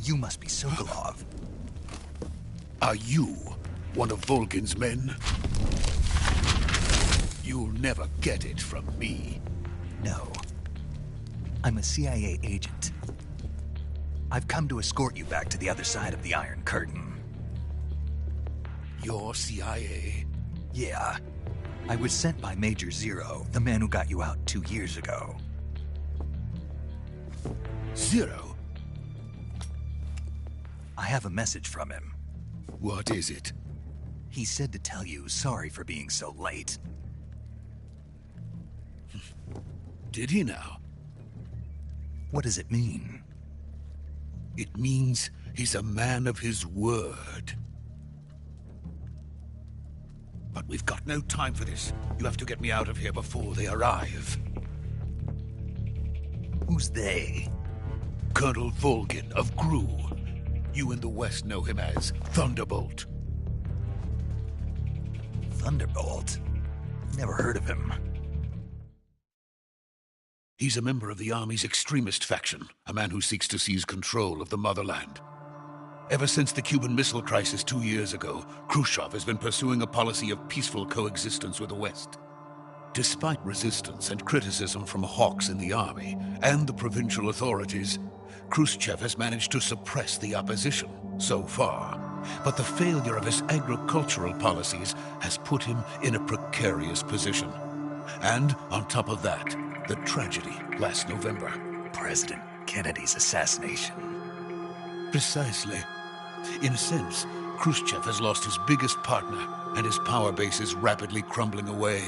You must be Sokolov. Are you one of Volgin's men? You'll never get it from me. No. I'm a CIA agent. I've come to escort you back to the other side of the Iron Curtain. You're CIA? Yeah. I was sent by Major Zero, the man who got you out 2 years ago. Zero? I have a message from him. What is it? He said to tell you sorry for being so late. Did he now? What does it mean? It means he's a man of his word. But we've got no time for this. You have to get me out of here before they arrive. Who's they? Colonel Volgin of GRU. You in the West know him as Thunderbolt. Thunderbolt? Never heard of him. He's a member of the Army's extremist faction, a man who seeks to seize control of the motherland. Ever since the Cuban Missile Crisis 2 years ago, Khrushchev has been pursuing a policy of peaceful coexistence with the West. Despite resistance and criticism from hawks in the army and the provincial authorities, Khrushchev has managed to suppress the opposition so far. But the failure of his agricultural policies has put him in a precarious position. And on top of that, the tragedy last November. President Kennedy's assassination. Precisely. In a sense, Khrushchev has lost his biggest partner, and his power base is rapidly crumbling away.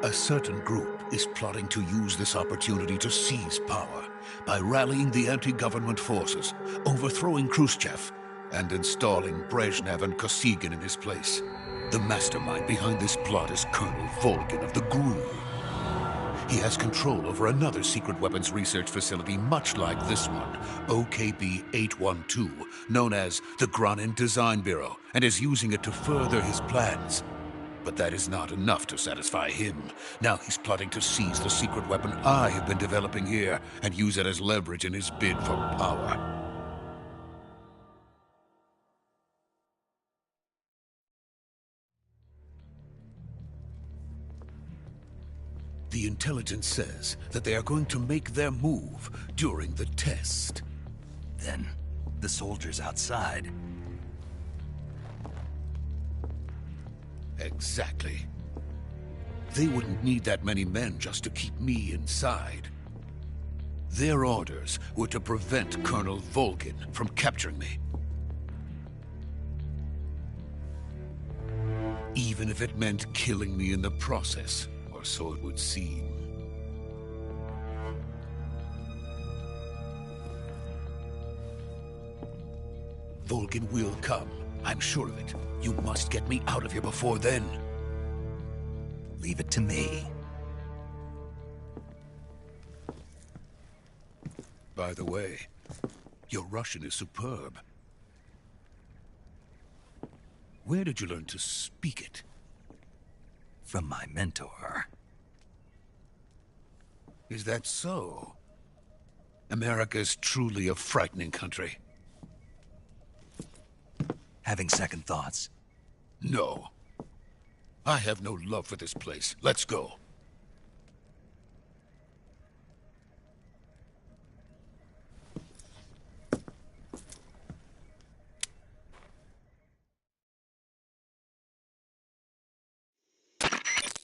A certain group is plotting to use this opportunity to seize power by rallying the anti-government forces, overthrowing Khrushchev, and installing Brezhnev and Kosygin in his place. The mastermind behind this plot is Colonel Volgin of the GRU. He has control over another secret weapons research facility much like this one, OKB-812, known as the Granin Design Bureau, and is using it to further his plans. But that is not enough to satisfy him. Now he's plotting to seize the secret weapon I have been developing here and use it as leverage in his bid for power. The intelligence says that they are going to make their move during the test. Then, the soldiers outside. Exactly. They wouldn't need that many men just to keep me inside. Their orders were to prevent Colonel Volgin from capturing me. Even if it meant killing me in the process. Or so it would seem. Volgin will come. I'm sure of it. You must get me out of here before then. Leave it to me. By the way, your Russian is superb. Where did you learn to speak it? From my mentor. Is that so? America is truly a frightening country. Having second thoughts? No. I have no love for this place. Let's go.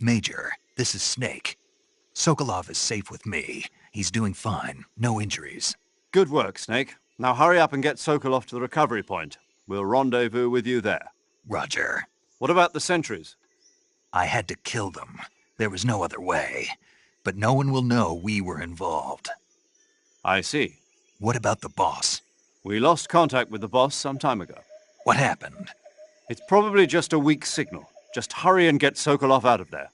Major, this is Snake. Sokolov is safe with me. He's doing fine. No injuries. Good work, Snake. Now hurry up and get Sokolov to the recovery point. We'll rendezvous with you there. Roger. What about the sentries? I had to kill them. There was no other way. But no one will know we were involved. I see. What about the boss? We lost contact with the boss some time ago. What happened? It's probably just a weak signal. Just hurry and get Sokolov out of there.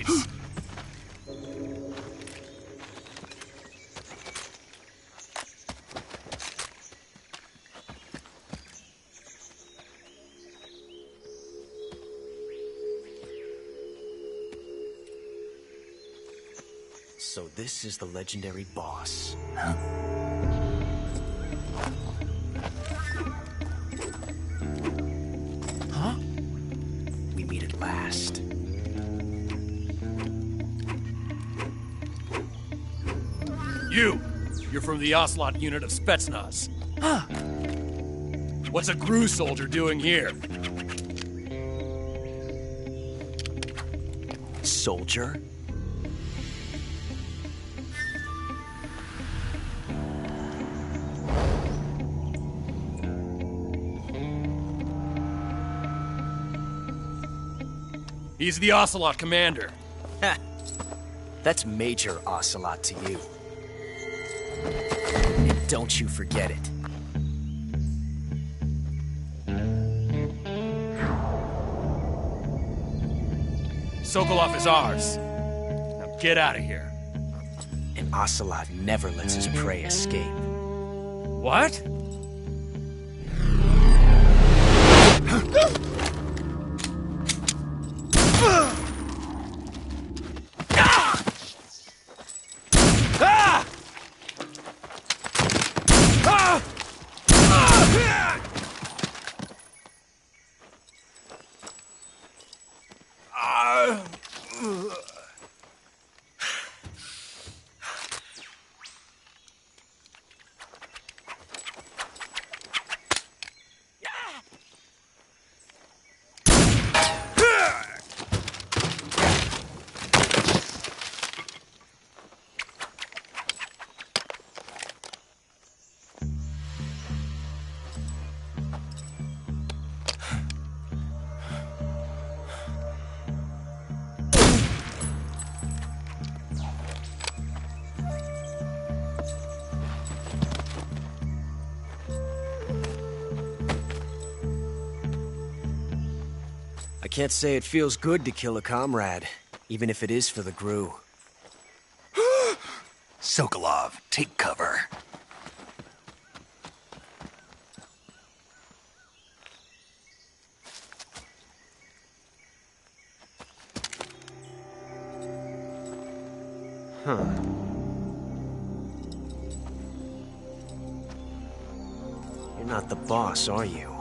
Freeze! So this is the legendary boss. Huh? Huh? We meet at last. You're from the Ocelot unit of Spetsnaz. Huh. What's a GRU soldier doing here? Soldier? He's the Ocelot commander. Ha! That's Major Ocelot to you. And don't you forget it. Sokolov is ours. Now get out of here. And Ocelot never lets his prey escape. What? I can't say it feels good to kill a comrade, even if it is for the GRU. Sokolov, take cover. Huh. You're not the boss, are you?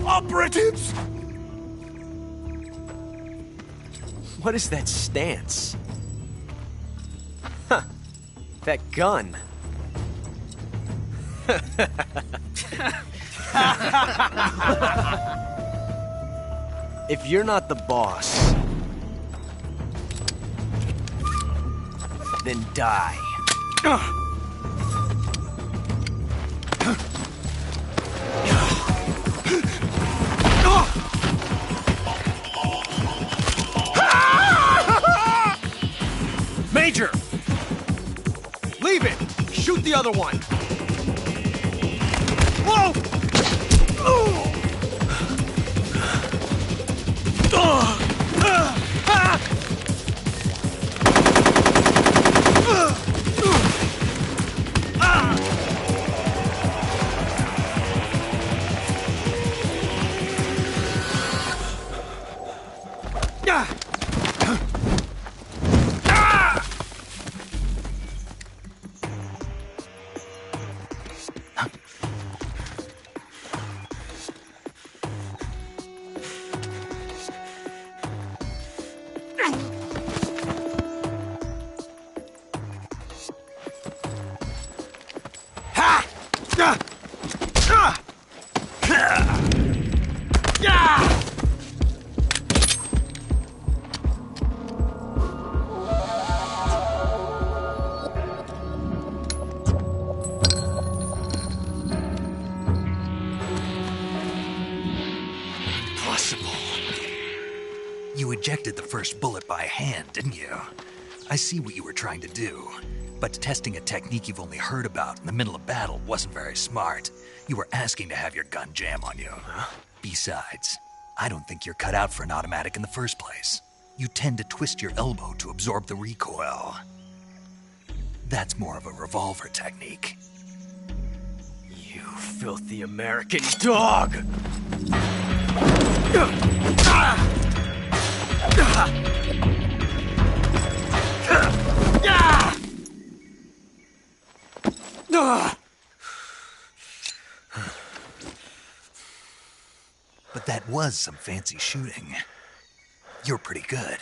Operatives? What is that stance? Huh. That gun. If you're not the boss, then die. Major! Leave it! Shoot the other one! Whoa! ejected the first bullet by hand, didn't you? I see what you were trying to do, but testing a technique you've only heard about in the middle of battle wasn't very smart. You were asking to have your gun jam on you. Huh? Besides, I don't think you're cut out for an automatic in the first place. You tend to twist your elbow to absorb the recoil. That's more of a revolver technique. You filthy American dog! But that was some fancy shooting. You're pretty good.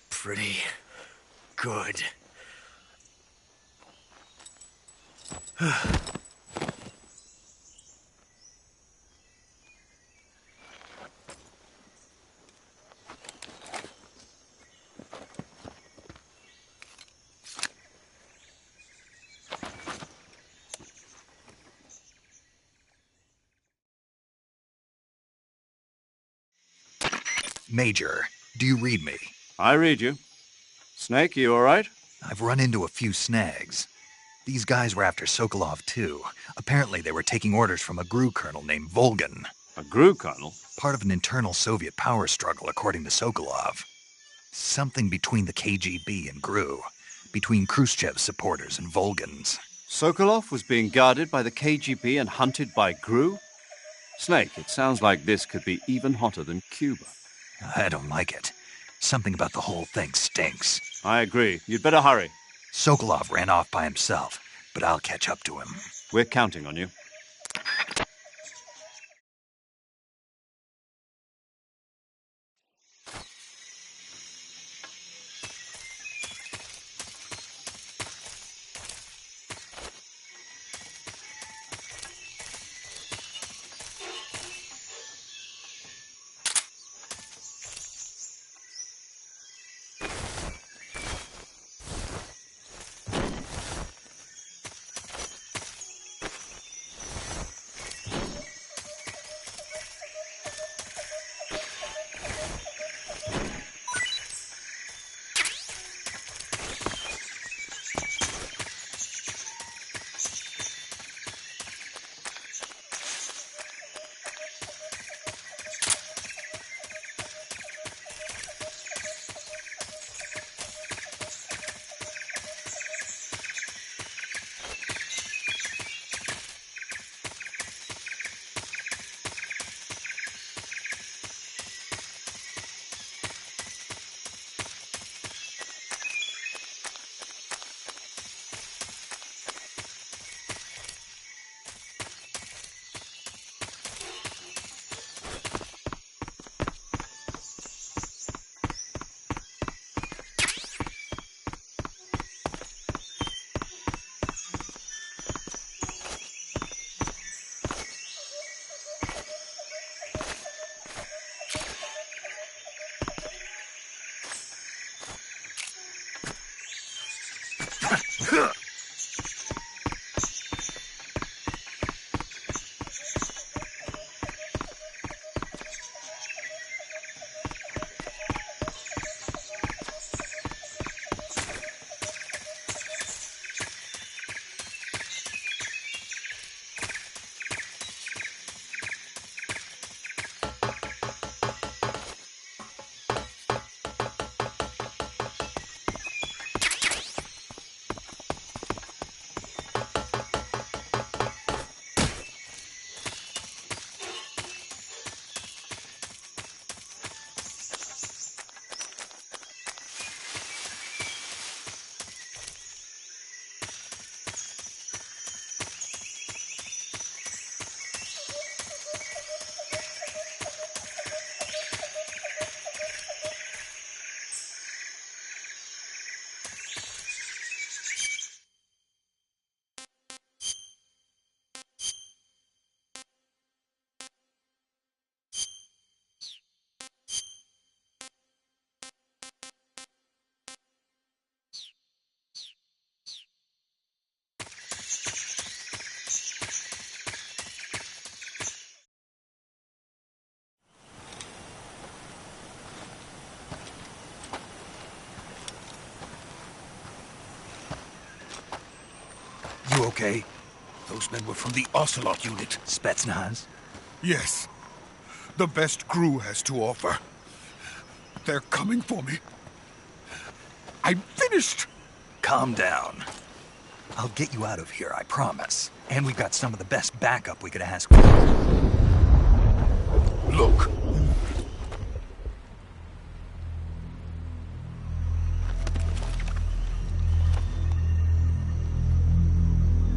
Pretty good. Major, do you read me? I read you. Snake, you all right? I've run into a few snags. These guys were after Sokolov, too. Apparently they were taking orders from a GRU colonel named Volgan. A GRU colonel? Part of an internal Soviet power struggle, according to Sokolov. Something between the KGB and GRU. Between Khrushchev's supporters and Volgan's. Sokolov was being guarded by the KGB and hunted by GRU? Snake, it sounds like this could be even hotter than Cuba. I don't like it. Something about the whole thing stinks. I agree. You'd better hurry. Sokolov ran off by himself, but I'll catch up to him. We're counting on you. okay? Those men were from the Ocelot unit. Spetsnaz? Yes. The best crew has to offer. They're coming for me. I'm finished! Calm down. I'll get you out of here, I promise. And we've got some of the best backup we could ask for. Look.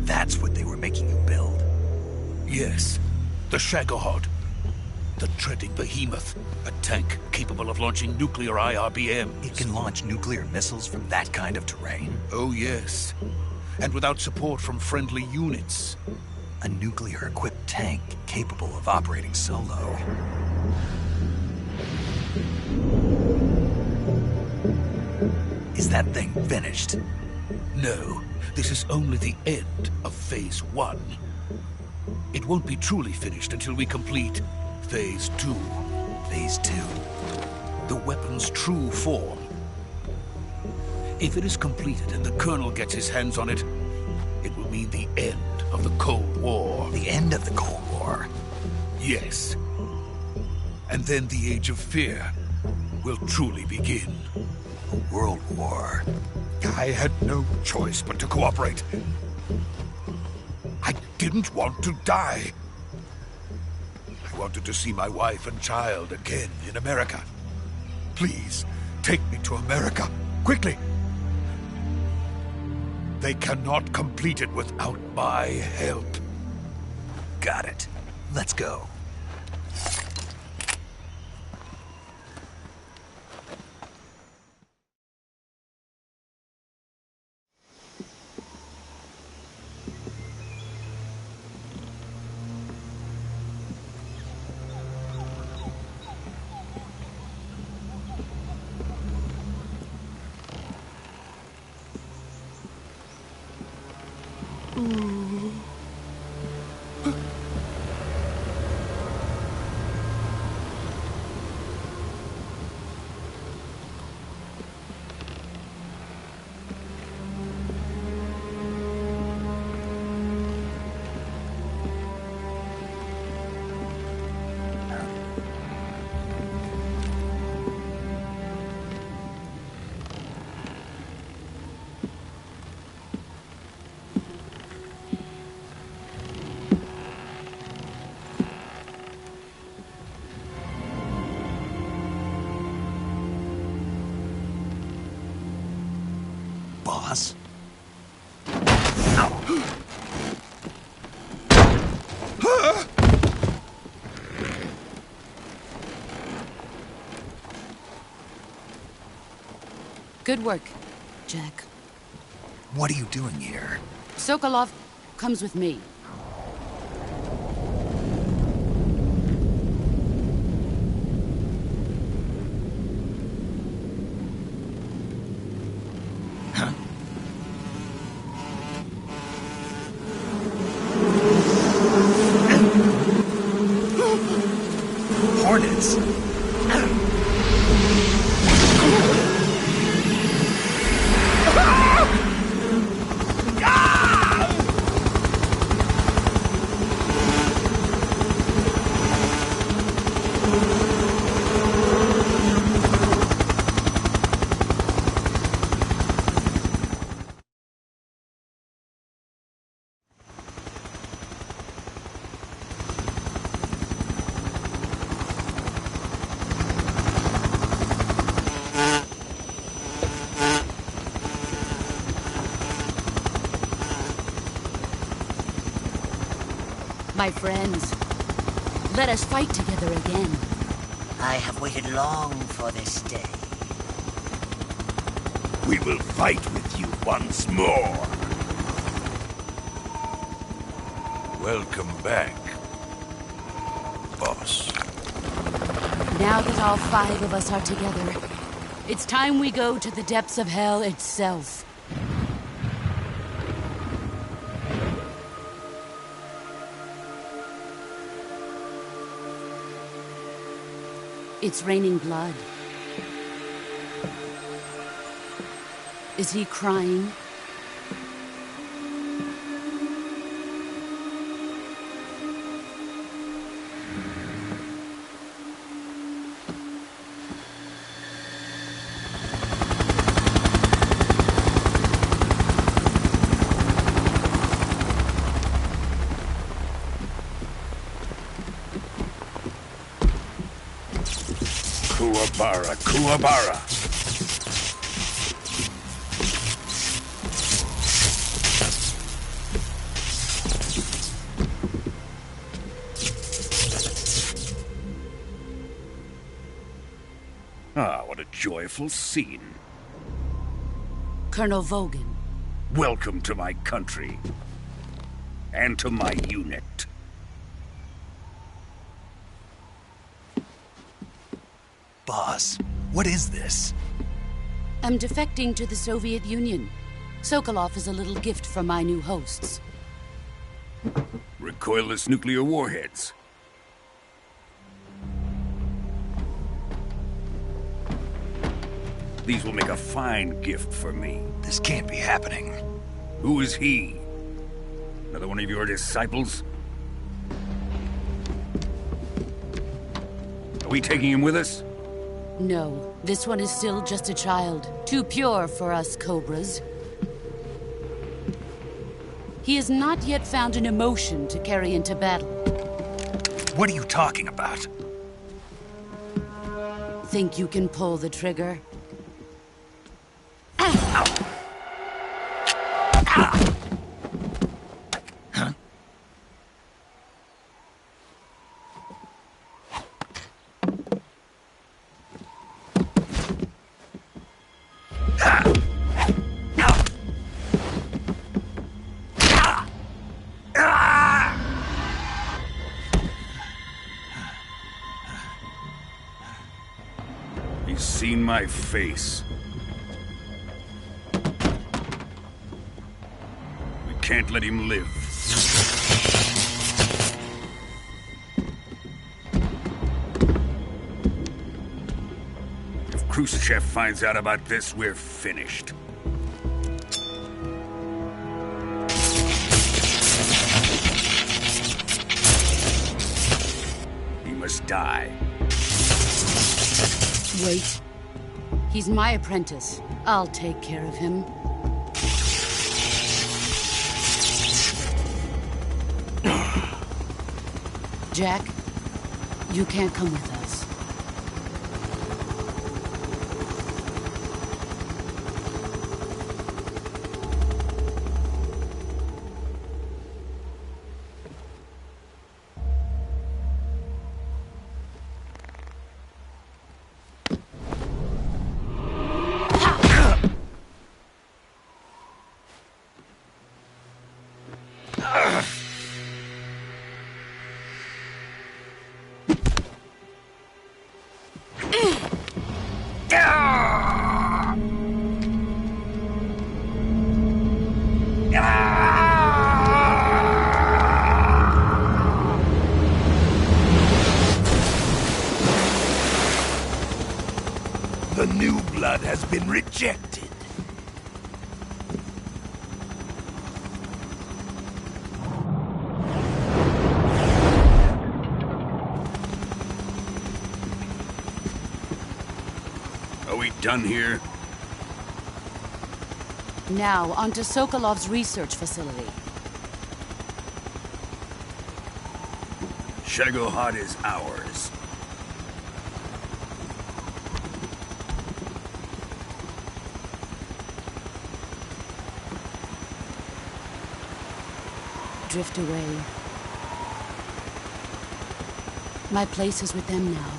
That's what they were making you build? Yes. The Shagohod. The treading behemoth. A tank capable of launching nuclear IRBMs. It can launch nuclear missiles from that kind of terrain? Oh, yes. And without support from friendly units. A nuclear-equipped tank capable of operating solo. Is that thing finished? No. This is only the end of Phase 1. It won't be truly finished until we complete Phase 2. Phase 2? The weapon's true form. If it is completed and the Colonel gets his hands on it, it will mean the end of the Cold War. The end of the Cold War? Yes. And then the Age of Fear will truly begin. A world war. I had no choice but to cooperate. I didn't want to die. I wanted to see my wife and child again in America. Please, take me to America, quickly. They cannot complete it without my help. Got it. Let's go. Boss? Good work, Jack. What are you doing here? Sokolov comes with me. Hornets? My friends, let us fight together again. I have waited long for this day. We will fight with you once more. Welcome back, boss. Now that all 5 of us are together, it's time we go to the depths of hell itself. It's raining blood. Is he crying? Kuwabara, Kuwabara. Ah, what a joyful scene. Colonel Vogan. Welcome to my country. And to my unit. Boss, what is this? I'm defecting to the Soviet Union. Sokolov is a little gift from my new hosts. Recoilless nuclear warheads. These will make a fine gift for me. This can't be happening. Who is he? Another one of your disciples? Are we taking him with us? No, this one is still just a child. Too pure for us Cobras. He has not yet found an emotion to carry into battle. What are you talking about? Think you can pull the trigger? He's seen my face. We can't let him live. If Khrushchev finds out about this, we're finished. He must die. Wait. He's my apprentice. I'll take care of him. Jack, you can't come with us. The new blood has been rejected. Are we done here? Now, onto Sokolov's research facility. Shagohod is ours. Drift away. My place is with them now.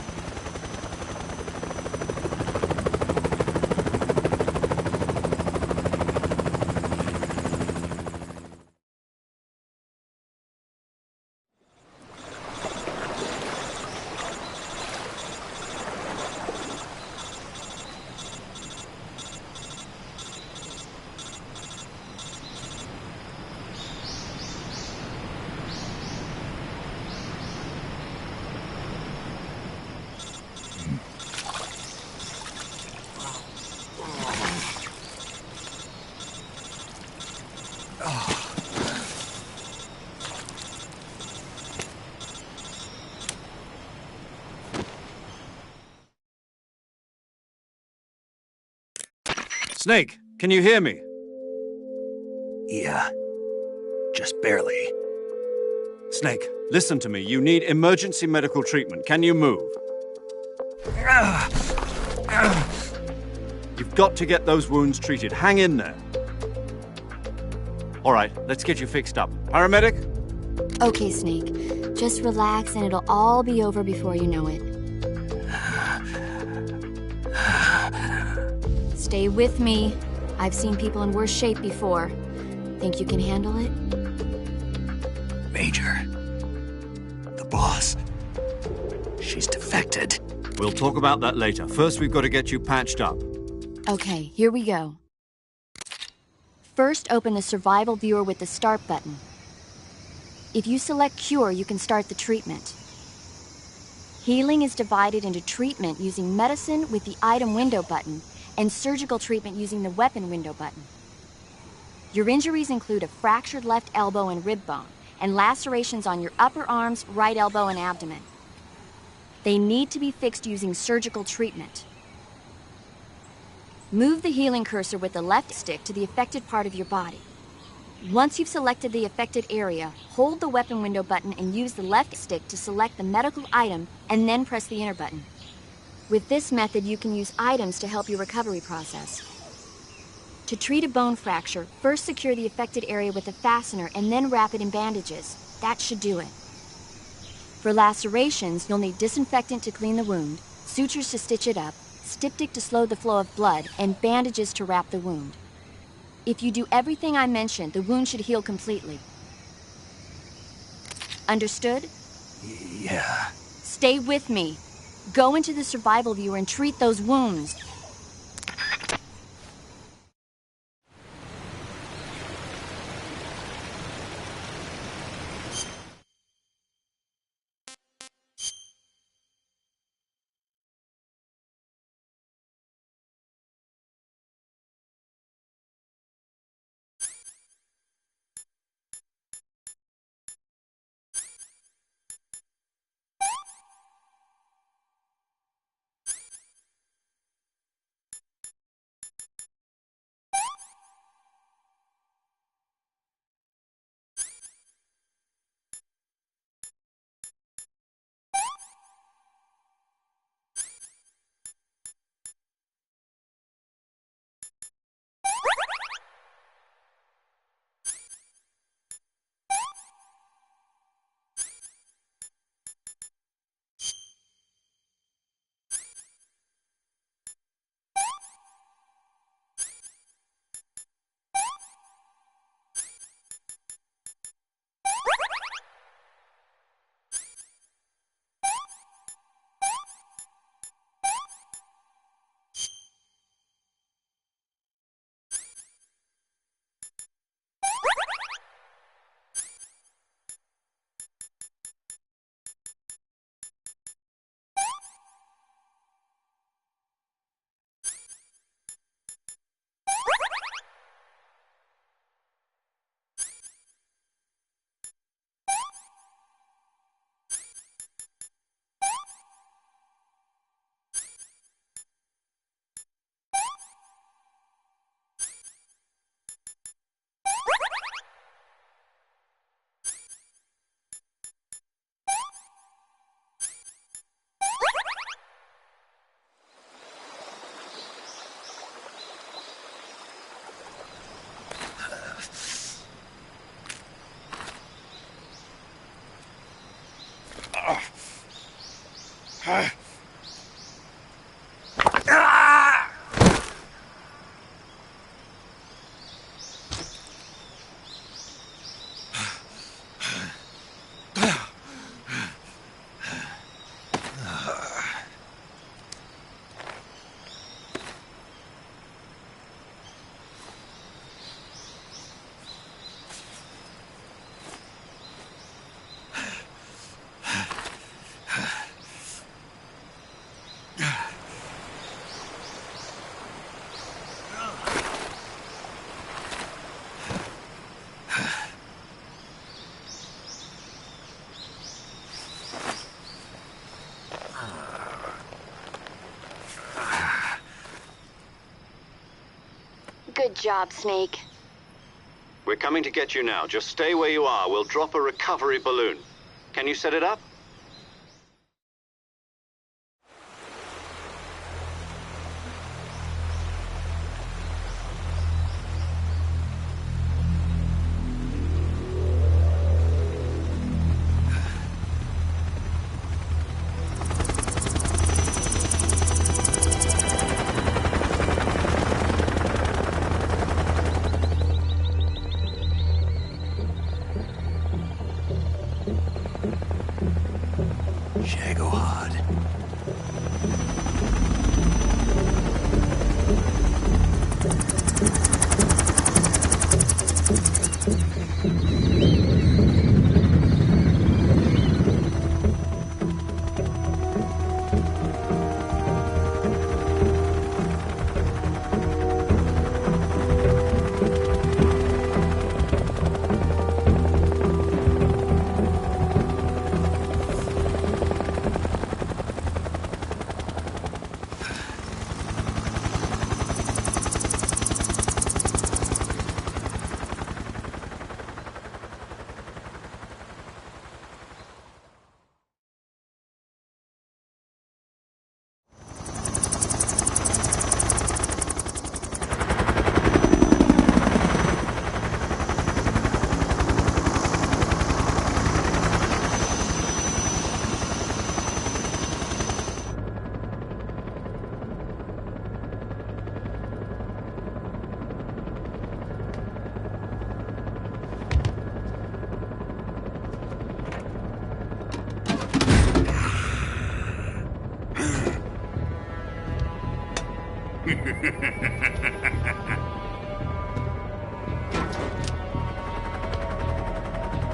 Snake, can you hear me? Yeah. Just barely. Snake, listen to me. You need emergency medical treatment. Can you move? You've got to get those wounds treated. Hang in there. All right, let's get you fixed up. Paramedic? Okay, Snake. Just relax and it'll all be over before you know it. Stay with me. I've seen people in worse shape before. Think you can handle it? Major. The boss. She's defected. We'll talk about that later. First, we've got to get you patched up. Okay, here we go. First, open the survival viewer with the start button. If you select cure, you can start the treatment. Healing is divided into treatment using medicine with the item window button and surgical treatment using the weapon window button. Your injuries include a fractured left elbow and rib bone, and lacerations on your upper arms, right elbow, and abdomen. They need to be fixed using surgical treatment. Move the healing cursor with the left stick to the affected part of your body. Once you've selected the affected area, hold the weapon window button and use the left stick to select the medical item and then press the enter button. With this method, you can use items to help your recovery process. To treat a bone fracture, first secure the affected area with a fastener and then wrap it in bandages. That should do it. For lacerations, you'll need disinfectant to clean the wound, sutures to stitch it up, styptic to slow the flow of blood, and bandages to wrap the wound. If you do everything I mentioned, the wound should heal completely. Understood? Yeah. Stay with me. Go into the survival viewer and treat those wounds. Good job, Snake. We're coming to get you now. Just stay where you are. We'll drop a recovery balloon. Can you set it up?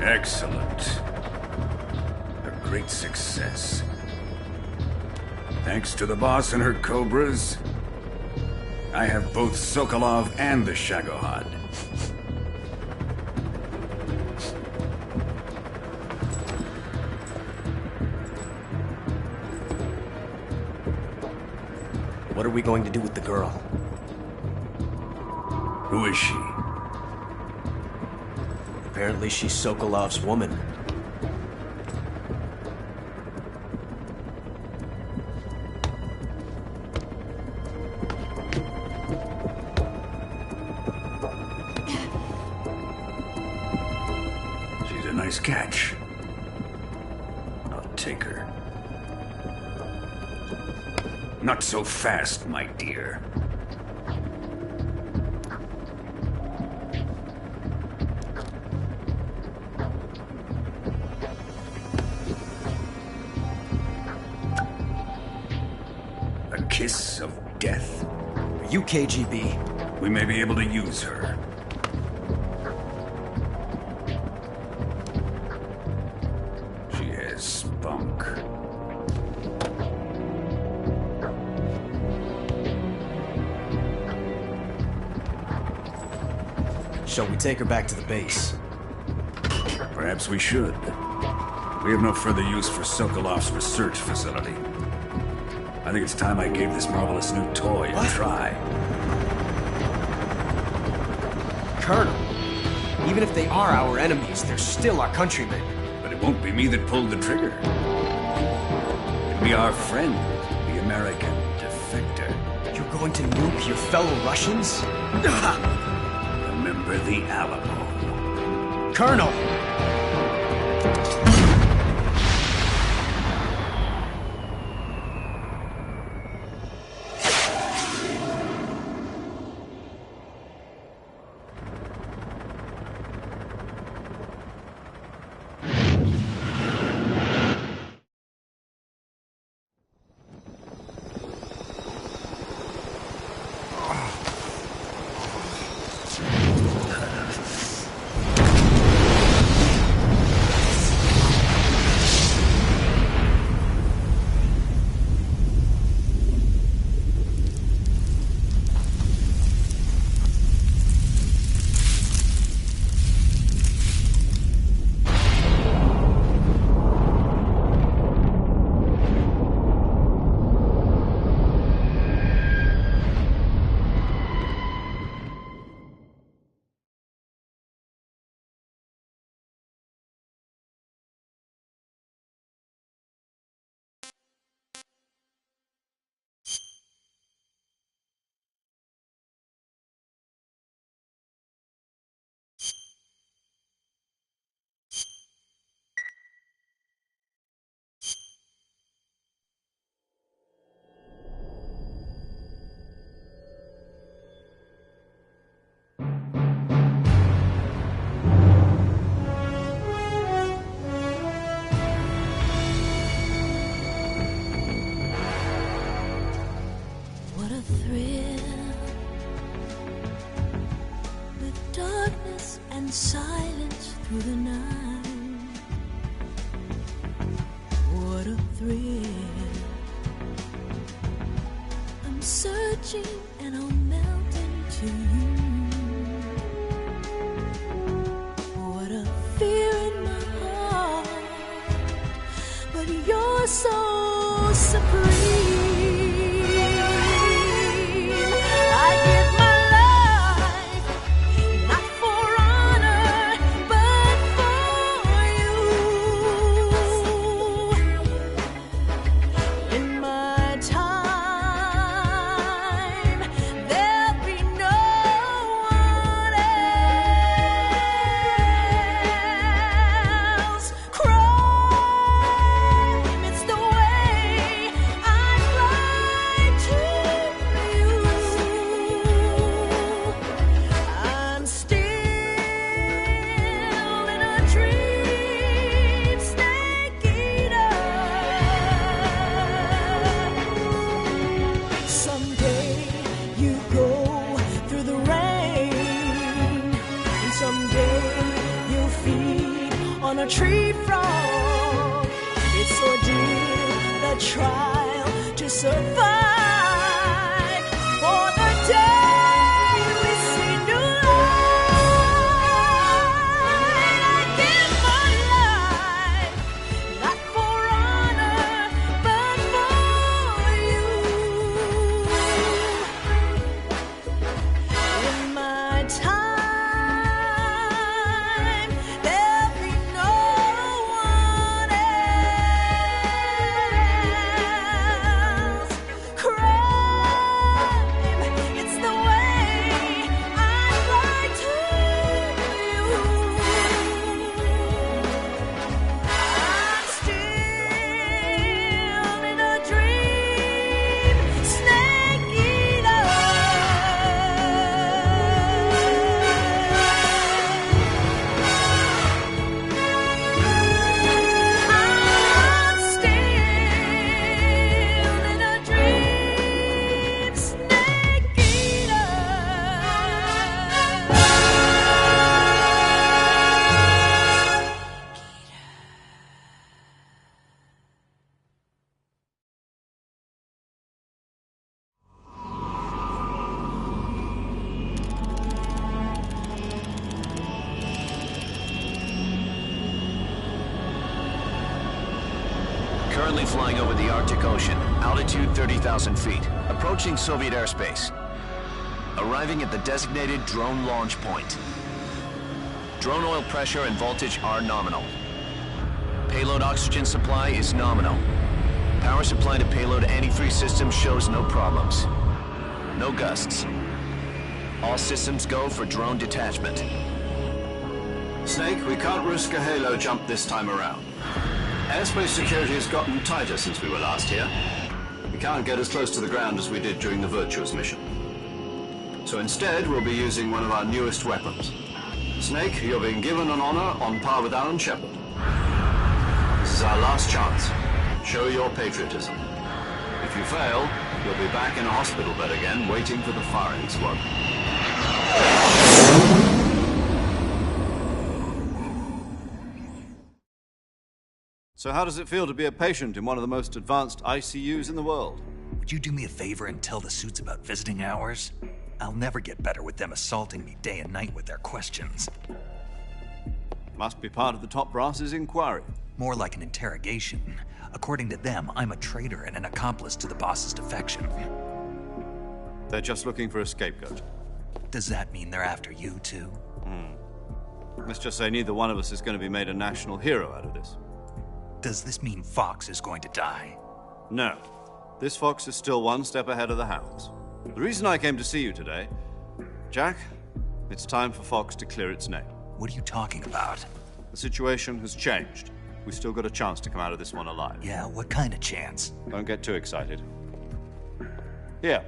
Excellent. A great success. Thanks to the boss and her cobras, I have both Sokolov and the Shagohod. What are we going to do with the girl? Who is she? Apparently she's Sokolov's woman. She's a nice catch. I'll take her. Not so fast, my dear. A kiss of death. Are you KGB? We may be able to use her. She has spunk. Shall we take her back to the base? Perhaps we should. We have no further use for Sokolov's research facility. I think it's time I gave this marvelous new toy a try. Colonel, even if they are our enemies, they're still our countrymen. But it won't be me that pulled the trigger. It'll be our friend, the American defector. You're going to nuke your fellow Russians? Remember the Alamo. Colonel! Silence through the night. What a thrill. I'm searching and I'll melt into you. What a fear in my heart, but you're so supreme. I give my I currently flying over the Arctic Ocean, altitude 30,000 feet, approaching Soviet airspace. Arriving at the designated drone launch point. Drone oil pressure and voltage are nominal. Payload oxygen supply is nominal. Power supply to payload antifreeze system shows no problems. No gusts. All systems go for drone detachment. Snake, we can't risk a halo jump this time around. Airspace security has gotten tighter since we were last here. We can't get as close to the ground as we did during the Virtuosa mission. So instead, we'll be using one of our newest weapons. Snake, you're being given an honor on par with Alan Shepard. This is our last chance. Show your patriotism. If you fail, you'll be back in a hospital bed again, waiting for the firing squad. So how does it feel to be a patient in one of the most advanced ICUs in the world? Would you do me a favor and tell the suits about visiting hours? I'll never get better with them assaulting me day and night with their questions. Must be part of the top brass's inquiry. More like an interrogation. According to them, I'm a traitor and an accomplice to the boss's defection. They're just looking for a scapegoat. Does that mean they're after you, too? Let's just say neither one of us is going to be made a national hero out of this. Does this mean Fox is going to die? No. This fox is still one step ahead of the hounds. The reason I came to see you today, Jack, it's time for Fox to clear its name. What are you talking about? The situation has changed. We've still got a chance to come out of this one alive. Yeah, what kind of chance? Don't get too excited. Here,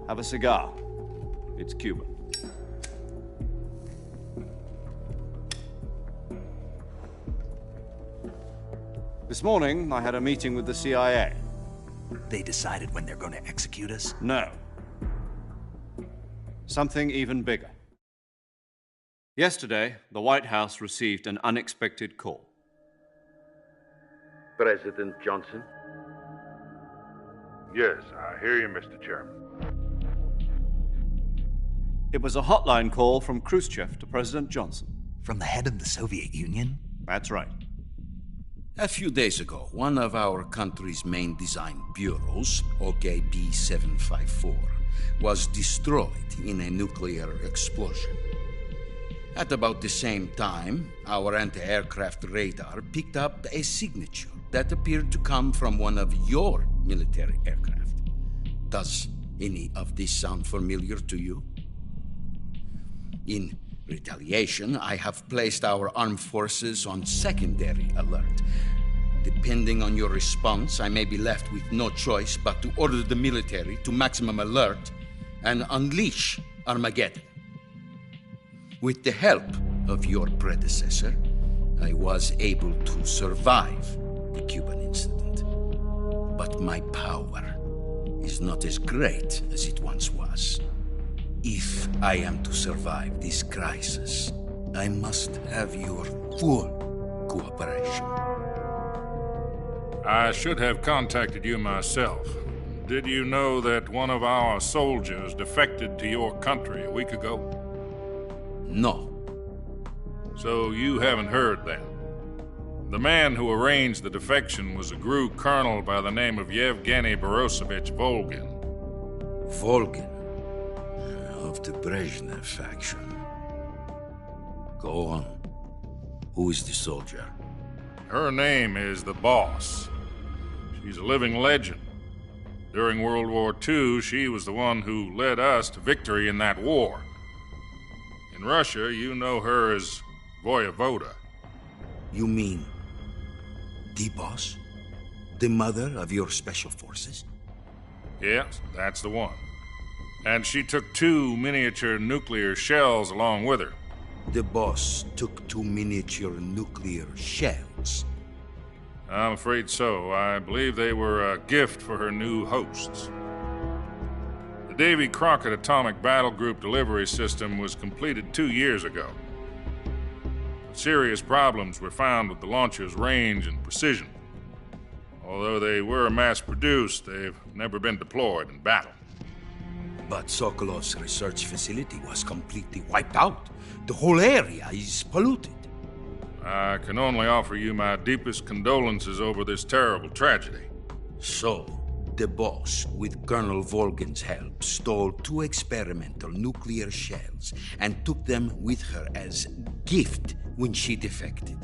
have a cigar. It's Cuban. This morning, I had a meeting with the CIA. They decided when they're going to execute us? No. Something even bigger. Yesterday, the White House received an unexpected call. President Johnson? Yes, I hear you, Mr. Chairman. It was a hotline call from Khrushchev to President Johnson. From the head of the Soviet Union? That's right. A few days ago, one of our country's main design bureaus, OKB 754, was destroyed in a nuclear explosion. At about the same time, our anti-aircraft radar picked up a signature that appeared to come from one of your military aircraft. Does any of this sound familiar to you? In retaliation, I have placed our armed forces on secondary alert. Depending on your response, I may be left with no choice but to order the military to maximum alert and unleash Armageddon. With the help of your predecessor, I was able to survive the Cuban incident. But my power is not as great as it once was. If I am to survive this crisis, I must have your full cooperation. I should have contacted you myself. Did you know that one of our soldiers defected to your country a week ago? No. So you haven't heard then? The man who arranged the defection was a GRU colonel by the name of Yevgeny Borisovich Volgin. Volgin? Of the Brezhnev faction. Go on. Who is the soldier? Her name is the Boss. She's a living legend. During World War II, she was the one who led us to victory in that war. In Russia, you know her as Voyevoda. You mean the Boss? The mother of your special forces? Yes, that's the one. And she took 2 miniature nuclear shells along with her. The Boss took 2 miniature nuclear shells? I'm afraid so. I believe they were a gift for her new hosts. The Davy Crockett Atomic Battle Group delivery system was completed 2 years ago. Serious problems were found with the launcher's range and precision. Although they were mass-produced, they've never been deployed in battle. But Sokolov's research facility was completely wiped out. The whole area is polluted. I can only offer you my deepest condolences over this terrible tragedy. So, the boss, with Colonel Volgin's help, stole 2 experimental nuclear shells and took them with her as gift when she defected.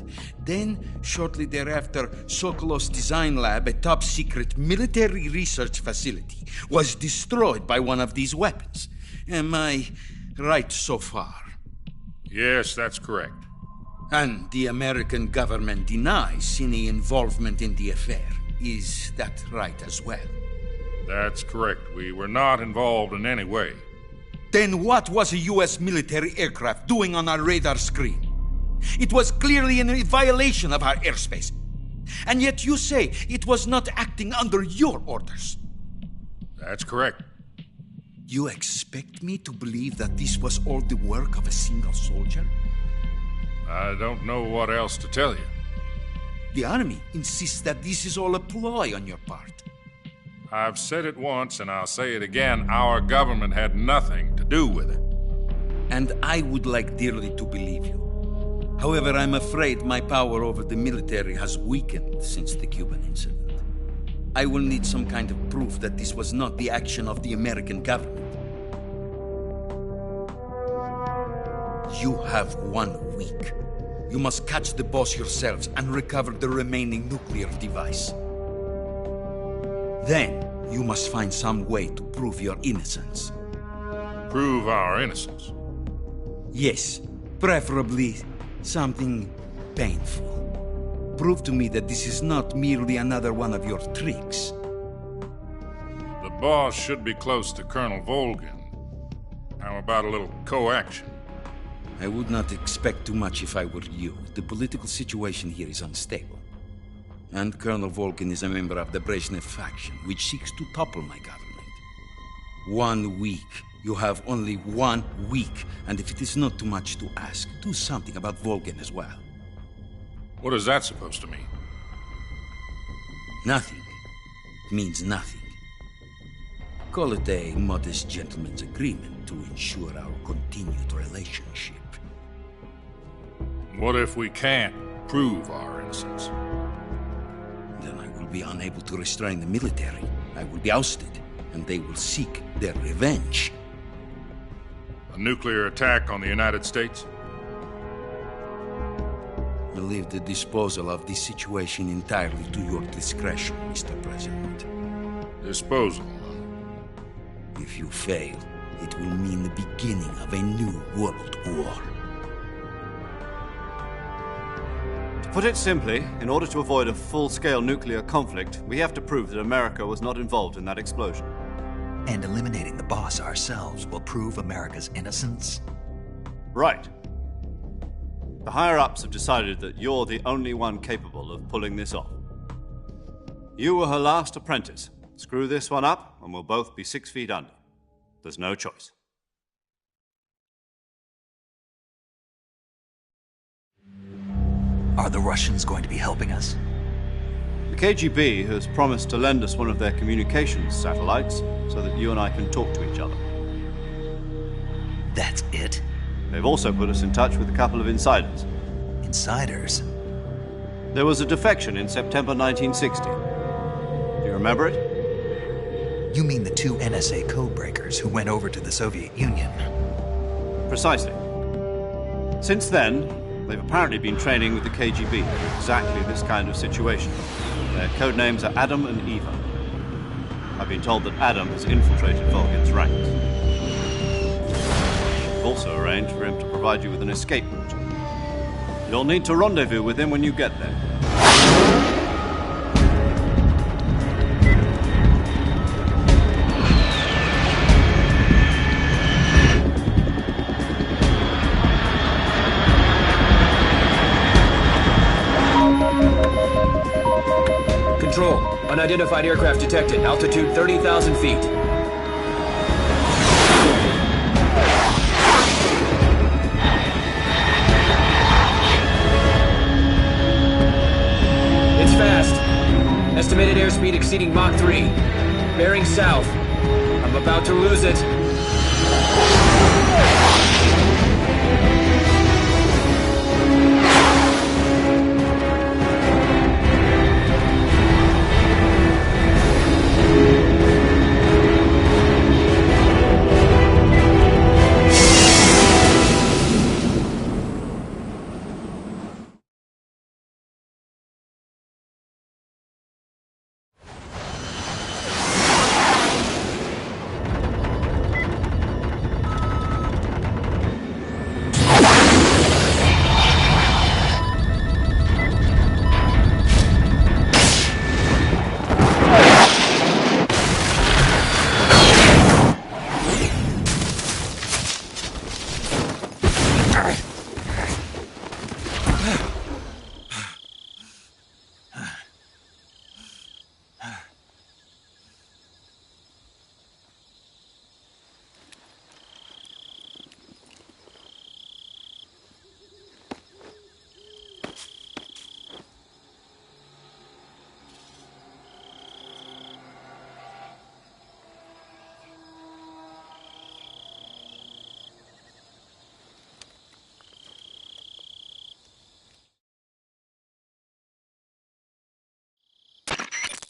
Then, shortly thereafter, Sokolov's design lab, a top-secret military research facility, was destroyed by one of these weapons. Am I right so far? Yes, that's correct. And the American government denies any involvement in the affair. Is that right as well? That's correct. We were not involved in any way. Then what was a U.S. military aircraft doing on our radar screen? It was clearly in violation of our airspace. And yet you say it was not acting under your orders. That's correct. You expect me to believe that this was all the work of a single soldier? I don't know what else to tell you. The Army insists that this is all a ploy on your part. I've said it once, and I'll say it again. Our government had nothing to do with it. And I would like dearly to believe you. However, I'm afraid my power over the military has weakened since the Cuban incident. I will need some kind of proof that this was not the action of the American government. You have 1 week. You must catch the boss yourselves and recover the remaining nuclear device. Then, you must find some way to prove your innocence. Prove our innocence? Yes, preferably something painful. Prove to me that this is not merely another one of your tricks. The boss should be close to Colonel Volgin. How about a little coaction? I would not expect too much if I were you. The political situation here is unstable. And Colonel Volgin is a member of the Brezhnev faction, which seeks to topple my government. 1 week. You have only 1 week, and if it is not too much to ask, do something about Volgin as well. What is that supposed to mean? Nothing. It means nothing. Call it a modest gentleman's agreement to ensure our continued relationship. What if we can't prove our innocence? Then I will be unable to restrain the military. I will be ousted, and they will seek their revenge. A nuclear attack on the United States? I leave the disposal of this situation entirely to your discretion, Mr. President. Disposal? If you fail, it will mean the beginning of a new world war. To put it simply, in order to avoid a full-scale nuclear conflict, we have to prove that America was not involved in that explosion. And eliminating the boss ourselves will prove America's innocence? Right. The higher-ups have decided that you're the only one capable of pulling this off. You were her last apprentice. Screw this one up, and we'll both be 6 feet under. There's no choice. Are the Russians going to be helping us? The KGB has promised to lend us one of their communications satellites so that you and I can talk to each other. That's it? They've also put us in touch with a couple of insiders. Insiders? There was a defection in September 1960. Do you remember it? You mean the 2 NSA codebreakers who went over to the Soviet Union? Precisely. Since then, they've apparently been training with the KGB for exactly this kind of situation. Their code names are Adam and Eva. I've been told that Adam has infiltrated Volgin's ranks. We've also arranged for him to provide you with an escape route. You'll need to rendezvous with him when you get there. Control. Unidentified aircraft detected. Altitude 30,000 feet. It's fast. Estimated airspeed exceeding Mach 3. Bearing south. I'm about to lose it.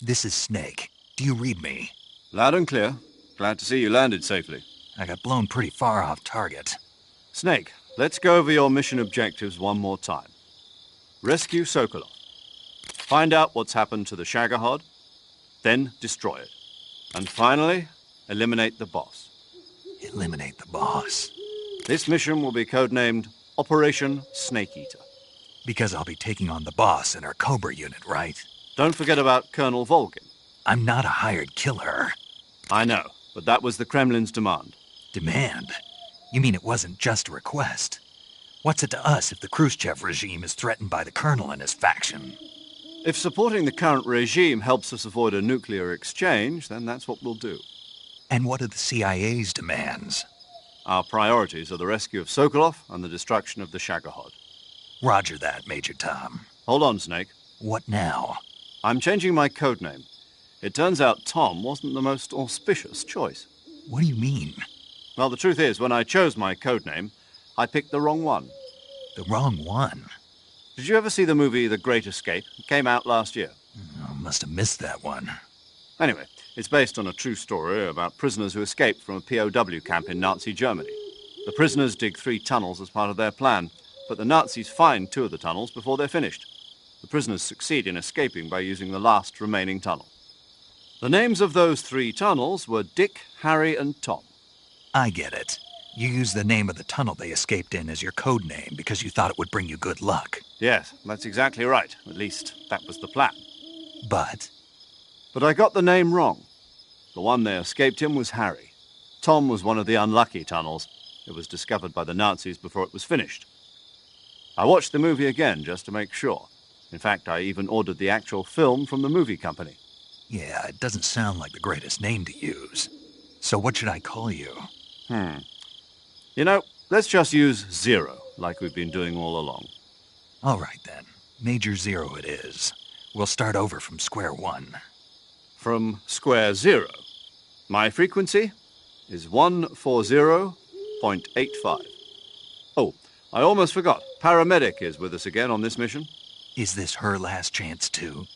This is Snake. Do you read me? Loud and clear. Glad to see you landed safely. I got blown pretty far off target. Snake, let's go over your mission objectives one more time. Rescue Sokolov. Find out what's happened to the Shagohod, then destroy it. And finally, eliminate the boss. Eliminate the boss. This mission will be codenamed Operation Snake Eater. Because I'll be taking on the boss in our Cobra unit, right? Don't forget about Colonel Volgin. I'm not a hired killer. I know, but that was the Kremlin's demand. Demand? You mean it wasn't just a request? What's it to us if the Khrushchev regime is threatened by the Colonel and his faction? If supporting the current regime helps us avoid a nuclear exchange, then that's what we'll do. And what are the CIA's demands? Our priorities are the rescue of Sokolov and the destruction of the Shagohod. Roger that, Major Tom. Hold on, Snake. What now? I'm changing my codename. It turns out Tom wasn't the most auspicious choice. What do you mean? Well, the truth is, when I chose my codename, I picked the wrong one. The wrong one? Did you ever see the movie The Great Escape? It came out last year. I must have missed that one. Anyway, it's based on a true story about prisoners who escaped from a POW camp in Nazi Germany. The prisoners dig 3 tunnels as part of their plan, but the Nazis find 2 of the tunnels before they're finished. The prisoners succeed in escaping by using the last remaining tunnel. The names of those 3 tunnels were Dick, Harry, and Tom. I get it. You used the name of the tunnel they escaped in as your code name because you thought it would bring you good luck. Yes, that's exactly right. At least, that was the plan. But I got the name wrong. The one they escaped in was Harry. Tom was one of the unlucky tunnels. It was discovered by the Nazis before it was finished. I watched the movie again just to make sure. In fact, I even ordered the actual film from the movie company. Yeah, it doesn't sound like the greatest name to use. So what should I call you? You know, let's just use Zero, like we've been doing all along. All right, then. Major Zero it is. We'll start over from square one. From square zero. My frequency is 140.85. Oh, I almost forgot. Paramedic is with us again on this mission. Is this her last chance, too?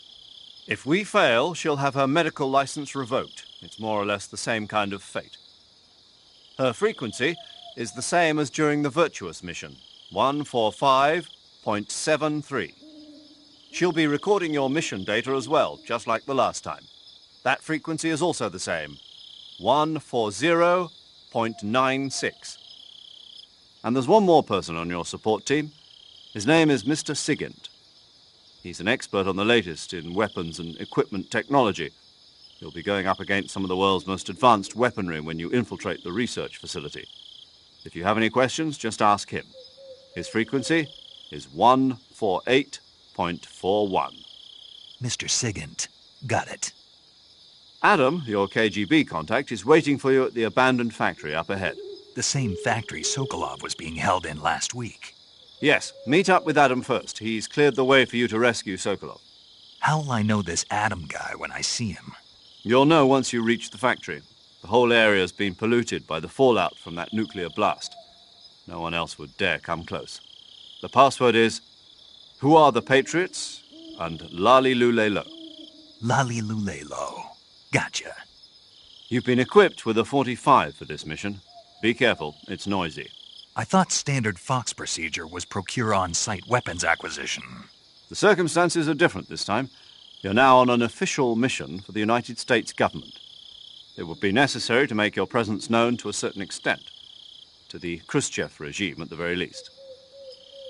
If we fail, she'll have her medical license revoked. It's more or less the same kind of fate. Her frequency is the same as during the Virtuous mission, 145.73. She'll be recording your mission data as well, just like the last time. That frequency is also the same, 140.96. And there's one more person on your support team. His name is Mr. Sigint. He's an expert on the latest in weapons and equipment technology. You'll be going up against some of the world's most advanced weaponry when you infiltrate the research facility. If you have any questions, just ask him. His frequency is 148.41. Mr. Sigint. Got it. Adam, your KGB contact, is waiting for you at the abandoned factory up ahead. The same factory Sokolov was being held in last week. Yes, meet up with Adam first. He's cleared the way for you to rescue Sokolov. How will I know this Adam guy when I see him? You'll know once you reach the factory. The whole area's been polluted by the fallout from that nuclear blast. No one else would dare come close. The password is, "Who are the Patriots?" and Lali Lule Lo. Lali Lule Lo. Gotcha. You've been equipped with a 45 for this mission. Be careful, it's noisy. I thought standard Fox procedure was procure on-site weapons acquisition. The circumstances are different this time. You're now on an official mission for the United States government. It would be necessary to make your presence known to a certain extent, to the Khrushchev regime at the very least.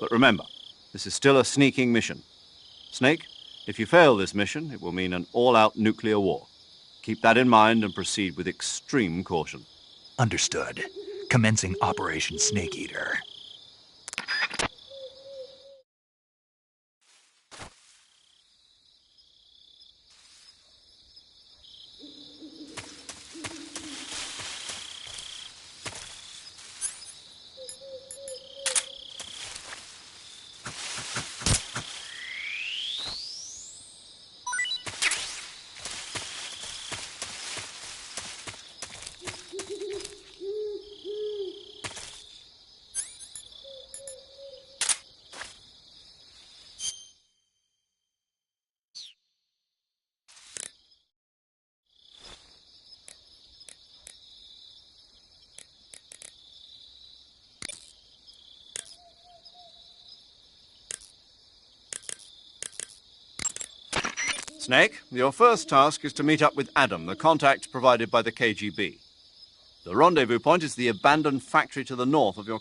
But remember, this is still a sneaking mission. Snake, if you fail this mission, it will mean an all-out nuclear war. Keep that in mind and proceed with extreme caution. Understood. Commencing Operation Snake Eater. Snake, your first task is to meet up with Adam, the contact provided by the KGB. The rendezvous point is the abandoned factory to the north of your...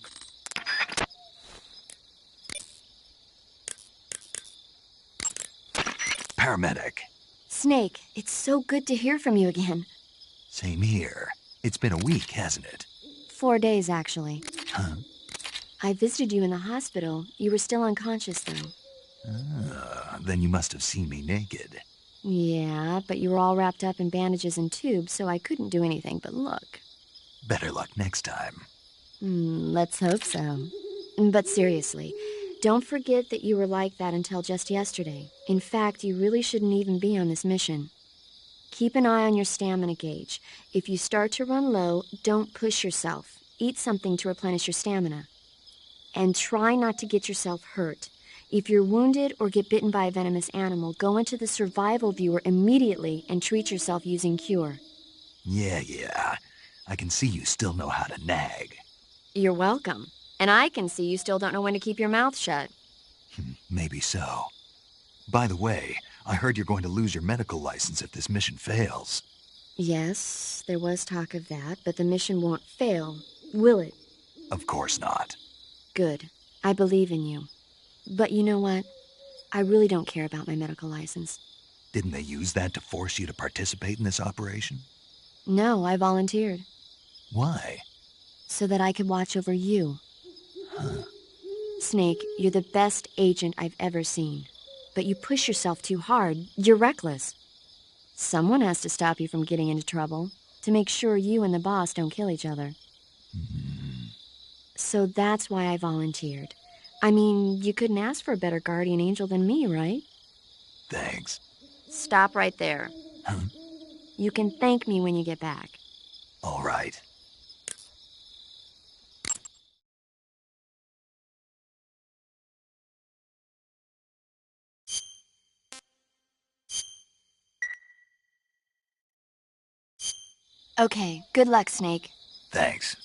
Paramedic. Snake, it's so good to hear from you again. Same here. It's been a week, hasn't it? 4 days, actually. Huh? I visited you in the hospital. You were still unconscious, though. Then you must have seen me naked. Yeah, but you were all wrapped up in bandages and tubes, so I couldn't do anything but look. Better luck next time. Let's hope so. But seriously, don't forget that you were like that until just yesterday. In fact, you really shouldn't even be on this mission. Keep an eye on your stamina gauge. If you start to run low, don't push yourself. Eat something to replenish your stamina. And try not to get yourself hurt. If you're wounded or get bitten by a venomous animal, go into the survival viewer immediately and treat yourself using cure. Yeah. I can see you still know how to nag. You're welcome. And I can see you still don't know when to keep your mouth shut. Maybe so. By the way, I heard you're going to lose your medical license if this mission fails. Yes, there was talk of that, but the mission won't fail, will it? Of course not. Good. I believe in you. But you know what? I really don't care about my medical license. Didn't they use that to force you to participate in this operation? No, I volunteered. Why? So that I could watch over you. Huh. Snake, you're the best agent I've ever seen. But you push yourself too hard. You're reckless. Someone has to stop you from getting into trouble, to make sure you and the boss don't kill each other. So that's why I volunteered. I mean, you couldn't ask for a better guardian angel than me, right? Thanks. Stop right there. Huh? You can thank me when you get back. All right. Okay, good luck, Snake. Thanks.